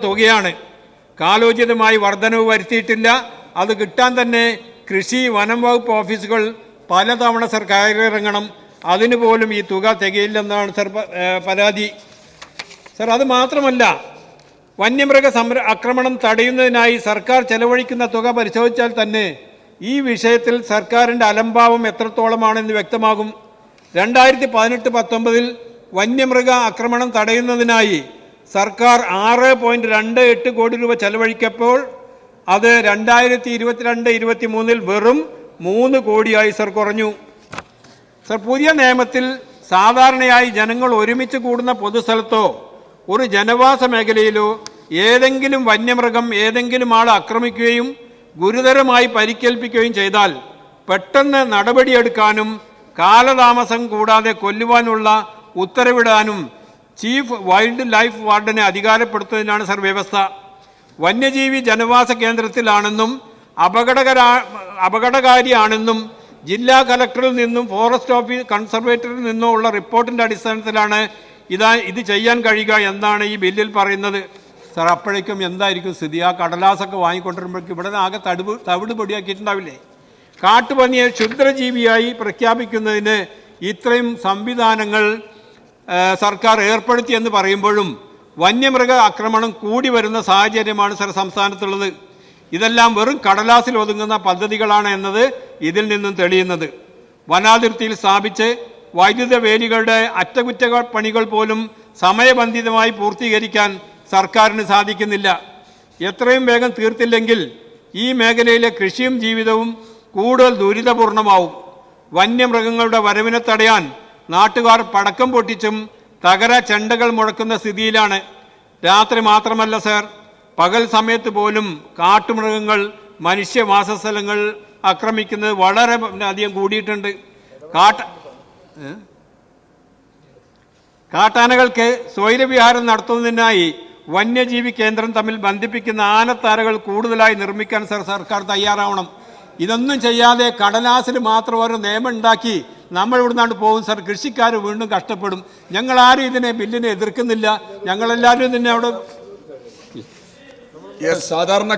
തുകയാണ്. കാലോചിതമായി വർധനവ് വരുത്തിയിട്ടില്ല. അത് കിട്ടാൻ തന്നെ കൃഷി വനം വകുപ്പ് ഓഫീസുകൾ പലതവണ സർ കയറിയിറങ്ങണം. അതിന് പോലും ഈ തുക തികയില്ലെന്നാണ് സർ പരാതി. സർ, അത് മാത്രമല്ല, വന്യമൃഗ ആക്രമണം തടയുന്നതിനായി സർക്കാർ ചെലവഴിക്കുന്ന തുക പരിശോധിച്ചാൽ തന്നെ ഈ വിഷയത്തിൽ സർക്കാരിൻ്റെ അലംഭാവം എത്രത്തോളമാണെന്ന് വ്യക്തമാകും. 2018-19 വന്യമൃഗ ആക്രമണം തടയുന്നതിനായി സർക്കാർ 6.28 കോടി രൂപ ചെലവഴിക്കപ്പോൾ അത് 2022-23 വെറും 3 കോടിയായി സർ കുറഞ്ഞു. സർ, പുതിയ നിയമത്തിൽ സാധാരണയായി ജനങ്ങൾ ഒരുമിച്ച് കൂടുന്ന പൊതുസ്ഥലത്തോ ഒരു ജനവാസ മേഖലയിലോ ഏതെങ്കിലും വന്യമൃഗം ഏതെങ്കിലും ആൾ ആക്രമിക്കുകയും ഗുരുതരമായി പരിക്കേൽപ്പിക്കുകയും ചെയ്താൽ പെട്ടെന്ന് നടപടിയെടുക്കാനും കാലതാമസം കൂടാതെ കൊല്ലുവാനുള്ള ഉത്തരവിടാനും ചീഫ് വൈൽഡ് ലൈഫ് വാർഡനെ അധികാരപ്പെടുത്തുന്നതിനാണ് സർ വ്യവസ്ഥ. വന്യജീവി ജനവാസ കേന്ദ്രത്തിലാണെന്നും അപകടകാരിയാണെന്നും ജില്ലാ കലക്ടറിൽ നിന്നും ഫോറസ്റ്റ് ഓഫീസ് കൺസർവേറ്ററിൽ നിന്നും ഉള്ള റിപ്പോർട്ടിൻ്റെ അടിസ്ഥാനത്തിലാണ് ഇത് ചെയ്യാൻ കഴിയുക എന്നാണ് ഈ ബില്ലിൽ പറയുന്നത്. സർ, അപ്പോഴേക്കും എന്തായിരിക്കും സ്ഥിതി? ആ കടലാസൊക്കെ വാങ്ങിക്കൊണ്ടിരുമ്പോഴേക്കും ഇവിടെ ആകെ തവിട് പൊടിയാക്കിയിട്ടുണ്ടാവില്ലേ? കാട്ടുപന്നിയെ ക്ഷുദ്രജീവിയായി പ്രഖ്യാപിക്കുന്നതിന് ഇത്രയും സംവിധാനങ്ങൾ സർക്കാർ ഏർപ്പെടുത്തിയെന്ന് പറയുമ്പോഴും വന്യമൃഗ ആക്രമണം കൂടി വരുന്ന സാഹചര്യമാണ് സർ സംസ്ഥാനത്തുള്ളത്. ഇതെല്ലാം വെറും കടലാസിൽ ഒതുങ്ങുന്ന പദ്ധതികളാണ് എന്നത് ഇതിൽ നിന്നും തെളിയുന്നത്. വനാതിർത്തിയിൽ സ്ഥാപിച്ച് വൈദ്യുത വേലികളുടെ അറ്റകുറ്റപ്പണികൾ പോലും സമയബന്ധിതമായി പൂർത്തീകരിക്കാൻ സർക്കാരിന് സാധിക്കുന്നില്ല. എത്രയും വേഗം തീർത്തില്ലെങ്കിൽ ഈ മേഖലയിലെ കൃഷിയും ജീവിതവും കൂടുതൽ ദുരിതപൂർണമാവും. വന്യമൃഗങ്ങളുടെ വരവിനെ തടയാൻ നാട്ടുകാർ പടക്കം പൊട്ടിച്ചും തകര ചെണ്ടകൾ മുഴക്കുന്ന സ്ഥിതിയിലാണ്. രാത്രി മാത്രമല്ല സർ, പകൽ സമയത്ത് പോലും കാട്ടുമൃഗങ്ങൾ മനുഷ്യവാസസ്ഥലങ്ങൾ ആക്രമിക്കുന്നത് വളരെ അധികം കൂടിയിട്ടുണ്ട്. കാട്ടാനകൾക്ക് സ്വൈരവിഹാരം നടത്തുന്നതിനായി വന്യജീവി കേന്ദ്രം തമ്മിൽ ബന്ധിപ്പിക്കുന്ന ആനത്താരകൾ കൂടുതലായി നിർമ്മിക്കാൻ സർക്കാർ തയ്യാറാവണം. ഇതൊന്നും ചെയ്യാതെ കടലാസിൽ മാത്രം ഒരു നിയമം ഉണ്ടാക്കി നമ്മൾ ഇവിടുന്നാണ്ട് പോകും സർ. കൃഷിക്കാർ വീണ്ടും കഷ്ടപ്പെടും. ഞങ്ങളാരും ഇതിനെ ബില്ലിനെ എതിർക്കുന്നില്ല. ഞങ്ങളെല്ലാവരും ഇതിനെ അവിടെ സാധാരണ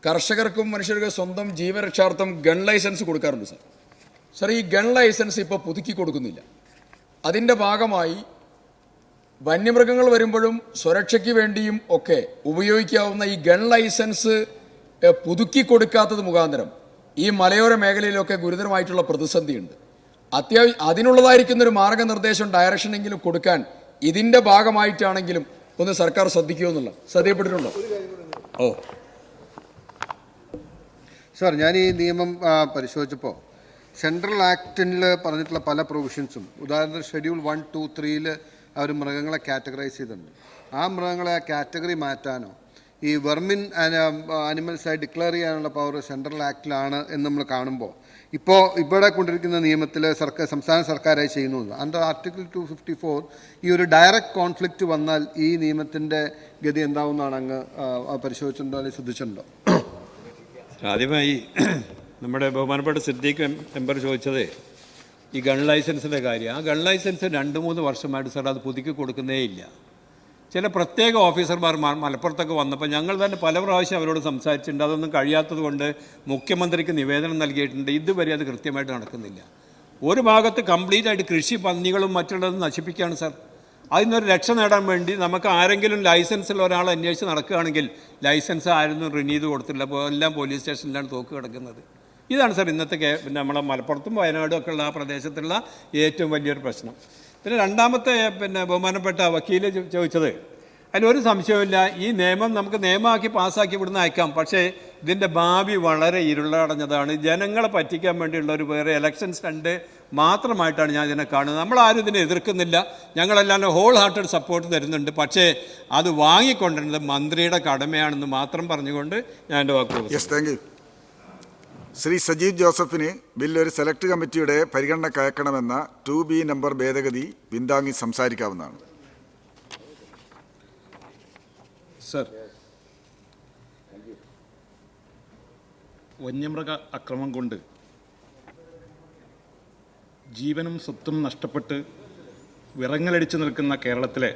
കർഷകർക്കും മനുഷ്യർക്ക് സ്വന്തം ജീവരക്ഷാർത്ഥം ഗൺ ലൈസൻസ് കൊടുക്കാറുണ്ട് സർ. സർ, ഈ ഗൺ ലൈസൻസ് ഇപ്പോൾ പുതുക്കി കൊടുക്കുന്നില്ല. അതിൻ്റെ ഭാഗമായി വന്യമൃഗങ്ങൾ വരുമ്പോഴും സുരക്ഷയ്ക്ക് വേണ്ടിയും ഒക്കെ ഉപയോഗിക്കാവുന്ന ഈ ഗൺ ലൈസൻസ് പുതുക്കി കൊടുക്കാത്തത് മുഖാന്തരം ഈ മലയോര മേഖലയിലൊക്കെ ഗുരുതരമായിട്ടുള്ള പ്രതിസന്ധിയുണ്ട്. അതിനുള്ളതായിരിക്കുന്നൊരു മാർഗനിർദ്ദേശം ഡയറക്ഷനെങ്കിലും കൊടുക്കാൻ ഇതിൻ്റെ ഭാഗമായിട്ടാണെങ്കിലും ഒന്ന് സർക്കാർ ശ്രദ്ധിക്കുമെന്നുള്ള ശ്രദ്ധയപ്പെട്ടിട്ടുണ്ടോ? സാർ, ഞാൻ ഈ നിയമം പരിശോധിച്ചപ്പോൾ സെൻട്രൽ ആക്ടിൽ പറഞ്ഞിട്ടുള്ള പല പ്രൊവിഷൻസും, ഉദാഹരണത്തിന് ഷെഡ്യൂൾ 1, 2, 3 അവർ മൃഗങ്ങളെ കാറ്റഗറൈസ് ചെയ്തിട്ടുണ്ട്. ആ മൃഗങ്ങളെ കാറ്റഗറി മാറ്റാനോ ഈ വെർമിൻ ആനിമൽസായി ഡിക്ലെയർ ചെയ്യാനുള്ള പവർ സെൻട്രൽ ആക്ടിലാണ് എന്ന് നമ്മൾ കാണുമ്പോൾ ഇപ്പോൾ ഇവിടെ കൊണ്ടിരിക്കുന്ന നിയമത്തിൽ സംസ്ഥാന സർക്കാരായി ചെയ്യുന്നത് അണ്ടർ ആർട്ടിക്കിൾ 254 ഈ ഒരു ഡയറക്റ്റ് കോൺഫ്ലിക്റ്റ് വന്നാൽ ഈ നിയമത്തിൻ്റെ ഗതി എന്താവുന്നതാണ് അങ്ങ് പരിശോധിച്ചിട്ടുണ്ടോ അല്ലെങ്കിൽ ശ്രദ്ധിച്ചിട്ടുണ്ടോ? ആദ്യമായി നമ്മുടെ ബഹുമാനപ്പെട്ട സിദ്ദീഖ് മെമ്പർ ചോദിച്ചത് ഈ ഗൺ ലൈസൻസിൻ്റെ കാര്യം. ആ ഗൺ ലൈസൻസ് 2-3 വർഷമായിട്ട് സാർ അത് പുതുക്കി കൊടുക്കുന്നേ ഇല്ല. ചില പ്രത്യേക ഓഫീസർമാർ മലപ്പുറത്തൊക്കെ വന്നപ്പോൾ ഞങ്ങൾ തന്നെ പല പ്രാവശ്യം അവരോട് സംസാരിച്ചിട്ടുണ്ട്. അതൊന്നും കഴിയാത്തത് കൊണ്ട് മുഖ്യമന്ത്രിക്ക് നിവേദനം നൽകിയിട്ടുണ്ട്. ഇതുവരെ അത് കൃത്യമായിട്ട് നടക്കുന്നില്ല. ഒരു ഭാഗത്ത് കംപ്ലീറ്റ് ആയിട്ട് കൃഷി പന്നികളും മറ്റുള്ളതും നശിപ്പിക്കുകയാണ് സാർ. അതിനൊരു രക്ഷ നേടാൻ വേണ്ടി നമുക്ക് ആരെങ്കിലും ലൈസൻസുള്ള ഒരാൾ അന്വേഷിച്ച് നടക്കുകയാണെങ്കിൽ ലൈസൻസ് ആയിരുന്നു റിന്യൂ ചെയ്ത് കൊടുത്തില്ല, എല്ലാം പോലീസ് സ്റ്റേഷനിലാണ് തോക്ക് കിടക്കുന്നത്. ഇതാണ് സാർ ഇന്നത്തെ നമ്മളെ മലപ്പുറത്തും വയനാടും ഒക്കെ ഉള്ള ആ പ്രദേശത്തുള്ള ഏറ്റവും വലിയൊരു പ്രശ്നം. പിന്നെ രണ്ടാമത്തെ ബഹുമാനപ്പെട്ട വക്കീൽ ചോദിച്ചത്, അതിലൊരു സംശയമില്ല, ഈ നിയമം നമുക്ക് നിയമമാക്കി പാസ്സാക്കി ഇവിടുന്ന് അയക്കാം. പക്ഷേ ഇതിൻ്റെ ഭാവി വളരെ ഇരുളടഞ്ഞതാണ്. ജനങ്ങളെ പറ്റിക്കാൻ വേണ്ടിയുള്ള ഒരു വേറെ ഇലക്ഷൻ സ്റ്റണ്ട് മാത്രമായിട്ടാണ് ഞാൻ ഇതിനെ കാണുന്നത്. നമ്മളാരും ഇതിനെ എതിർക്കുന്നില്ല, ഞങ്ങളെല്ലാം ഹോൾ ഹാർട്ടഡ് സപ്പോർട്ട് തരുന്നുണ്ട്. പക്ഷേ അത് വാങ്ങിക്കൊണ്ടിരുന്നത് മന്ത്രിയുടെ കടമയാണെന്ന് മാത്രം പറഞ്ഞുകൊണ്ട് ഞാൻ എൻ്റെ വാക്കുകൾ. ശ്രീ സജീവ് ജോസഫിന് ബില്ല് ഒരു സെലക്ട് കമ്മിറ്റിയുടെ പരിഗണനയ്ക്ക് അയക്കണമെന്ന 2B നമ്പർ ഭേദഗതി പിന്താങ്ങി സംസാരിക്കാവുന്നതാണ്. സർ, വന്യമൃഗ അക്രമം കൊണ്ട് ജീവനും സ്വത്തും നഷ്ടപ്പെട്ട് വിറങ്ങലടിച്ചു നിൽക്കുന്ന കേരളത്തിലെ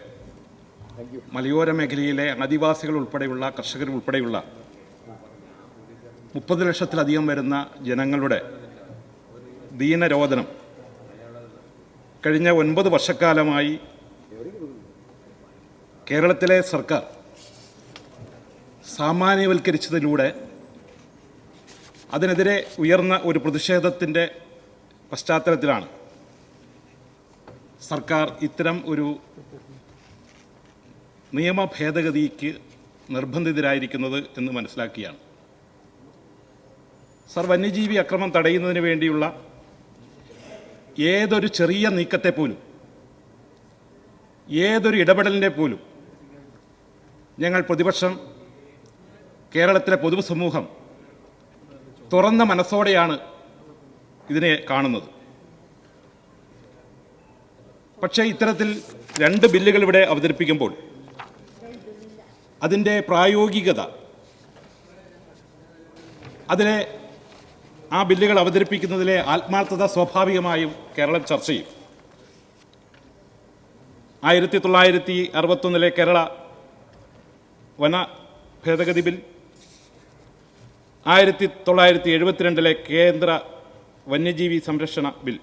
മലയോര മേഖലയിലെ ആദിവാസികൾ ഉൾപ്പെടെയുള്ള കർഷകർ ഉൾപ്പെടെയുള്ള 30 ലക്ഷത്തിലധികം വരുന്ന ജനങ്ങളുടെ ദീനരോധനം കഴിഞ്ഞ 9 വർഷക്കാലമായി കേരളത്തിലെ സർക്കാർ സാമാന്യവൽക്കരിച്ചതിലൂടെ അതിനെതിരെ ഉയർന്ന ഒരു പ്രതിഷേധത്തിൻ്റെ പശ്ചാത്തലത്തിലാണ് സർക്കാർ ഇത്തരം ഒരു നിയമ ഭേദഗതിക്ക് നിർബന്ധിതരായിരിക്കുന്നത് എന്ന് മനസ്സിലാക്കിയാണ്. സർ, വന്യജീവി അക്രമം തടയുന്നതിന് വേണ്ടിയുള്ള ഏതൊരു ചെറിയ നീക്കത്തെ പോലും, ഏതൊരു ഇടപെടലിനെ പോലും ഞങ്ങൾ പ്രതിപക്ഷം, കേരളത്തിലെ പൊതുസമൂഹം തുറന്ന മനസ്സോടെയാണ് ഇതിനെ കാണുന്നത്. പക്ഷേ ഇത്തരത്തിൽ 2 ബില്ലുകൾ ഇവിടെ അവതരിപ്പിക്കുമ്പോൾ അതിൻ്റെ പ്രായോഗികത, ആ ബില്ലുകൾ അവതരിപ്പിക്കുന്നതിലെ ആത്മാർത്ഥത സ്വാഭാവികമായും കേരളം ചർച്ച ചെയ്യും. 1961 കേരള വന ഭേദഗതി ബിൽ, 1972 കേന്ദ്ര വന്യജീവി സംരക്ഷണ ബിൽ,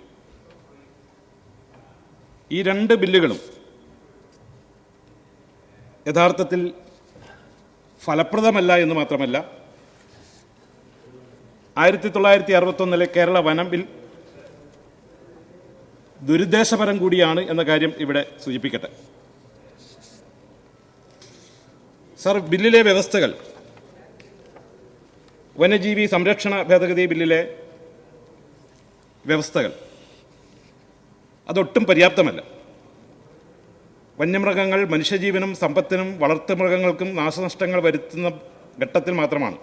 ഈ 2 ബില്ലുകളും യഥാർത്ഥത്തിൽ ഫലപ്രദമല്ല എന്ന് മാത്രമല്ല, 1961 കേരള വനം ബിൽ ദുരുദ്ദേശപരം കൂടിയാണ് എന്ന കാര്യം ഇവിടെ സൂചിപ്പിക്കട്ടെ. സർ, ബില്ലിലെ വ്യവസ്ഥകൾ, വന്യജീവി സംരക്ഷണ ഭേദഗതി ബില്ലിലെ വ്യവസ്ഥകൾ അതൊട്ടും പര്യാപ്തമല്ല. വന്യമൃഗങ്ങൾ മനുഷ്യജീവനും സമ്പത്തിനും വളർത്തുമൃഗങ്ങൾക്കും നാശനഷ്ടങ്ങൾ വരുത്തുന്ന ഘട്ടത്തിൽ മാത്രമാണ്,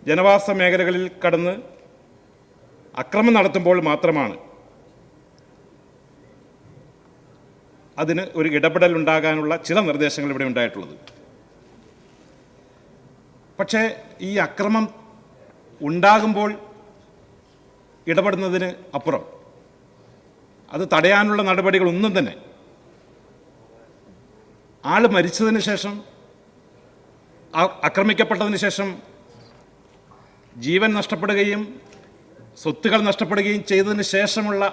ജനവാസ മേഖലകളിൽ കടന്ന് അക്രമം നടത്തുമ്പോൾ മാത്രമാണ് അതിന് ഒരു ഇടപെടൽ ഉണ്ടാകാനുള്ള ചില നിർദ്ദേശങ്ങൾ ഇവിടെ ഉണ്ടായിട്ടുള്ളത്. പക്ഷേ ഈ അക്രമം ഉണ്ടാകുമ്പോൾ ഇടപെടുന്നതിന് അപ്പുറം അത് തടയാനുള്ള നടപടികളൊന്നും തന്നെ, ആൾ മരിച്ചതിന് ശേഷം, ആക്രമിക്കപ്പെട്ടതിന് ശേഷം ജീവൻ നഷ്ടപ്പെടുകയും സ്വത്തുകൾ നഷ്ടപ്പെടുകയും ചെയ്തതിന് ശേഷമുള്ള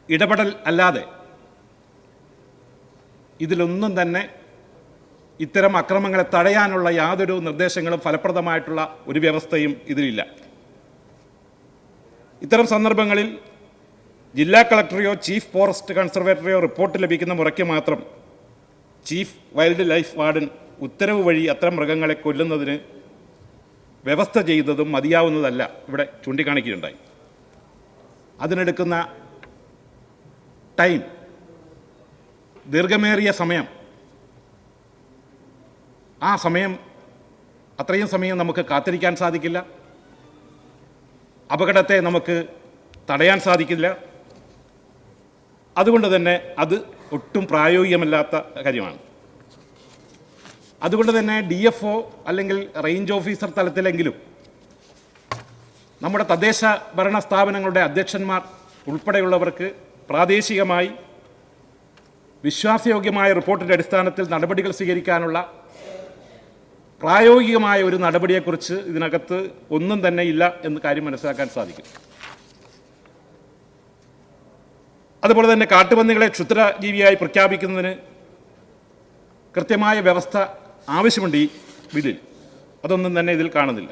ഇടപെടൽ അല്ലാതെ ഇതിലൊന്നും തന്നെ ഇത്തരം അക്രമങ്ങളെ തടയാനുള്ള യാതൊരു നിർദ്ദേശങ്ങളും ഫലപ്രദമായിട്ടുള്ള ഒരു വ്യവസ്ഥയും ഇതിലില്ല. ഇത്തരം സന്ദർഭങ്ങളിൽ ജില്ലാ കളക്ടറെയോ ചീഫ് ഫോറസ്റ്റ് കൺസർവേറ്ററെയോ റിപ്പോർട്ട് ലഭിക്കുന്ന മുറയ്ക്ക് മാത്രം ചീഫ് വൈൽഡ് ലൈഫ് വാർഡൻ ഉത്തരവ് വഴി അത്തരം മൃഗങ്ങളെ കൊല്ലുന്നതിന് വ്യവസ്ഥ ചെയ്തതും മതിയാവുന്നതല്ല ഇവിടെ ചൂണ്ടിക്കാണിക്കുകയുണ്ടായി. അതിനെടുക്കുന്ന ടൈം, ദീർഘമേറിയ സമയം, അത്രയും സമയം നമുക്ക് കാത്തിരിക്കാൻ സാധിക്കില്ല. അപകടത്തെ നമുക്ക് തടയാൻ സാധിക്കില്ല. അതുകൊണ്ട് തന്നെ അത് ഒട്ടും പ്രായോഗികമല്ലാത്ത കാര്യമാണ്. അതുകൊണ്ട് തന്നെ DFO അല്ലെങ്കിൽ റേഞ്ച് ഓഫീസർ തലത്തിലെങ്കിലും നമ്മുടെ തദ്ദേശ ഭരണ സ്ഥാപനങ്ങളുടെ അധ്യക്ഷന്മാർ ഉൾപ്പെടെയുള്ളവർക്ക് പ്രാദേശികമായി വിശ്വാസയോഗ്യമായ റിപ്പോർട്ടിൻ്റെ അടിസ്ഥാനത്തിൽ നടപടികൾ സ്വീകരിക്കാനുള്ള പ്രായോഗികമായ ഒരു നടപടിയെക്കുറിച്ച് ഇതിനകത്ത് ഒന്നും തന്നെ ഇല്ല എന്ന് കാര്യം മനസ്സിലാക്കാൻ സാധിക്കും. അതുപോലെ തന്നെ കാട്ടുപന്നികളെ ക്ഷുദ്രജീവിയായി പ്രഖ്യാപിക്കുന്നതിന് കൃത്യമായ വ്യവസ്ഥ ആവശ്യമുണ്ട് ഈ ബില്ലിൽ. അതൊന്നും തന്നെ ഇതിൽ കാണുന്നില്ല.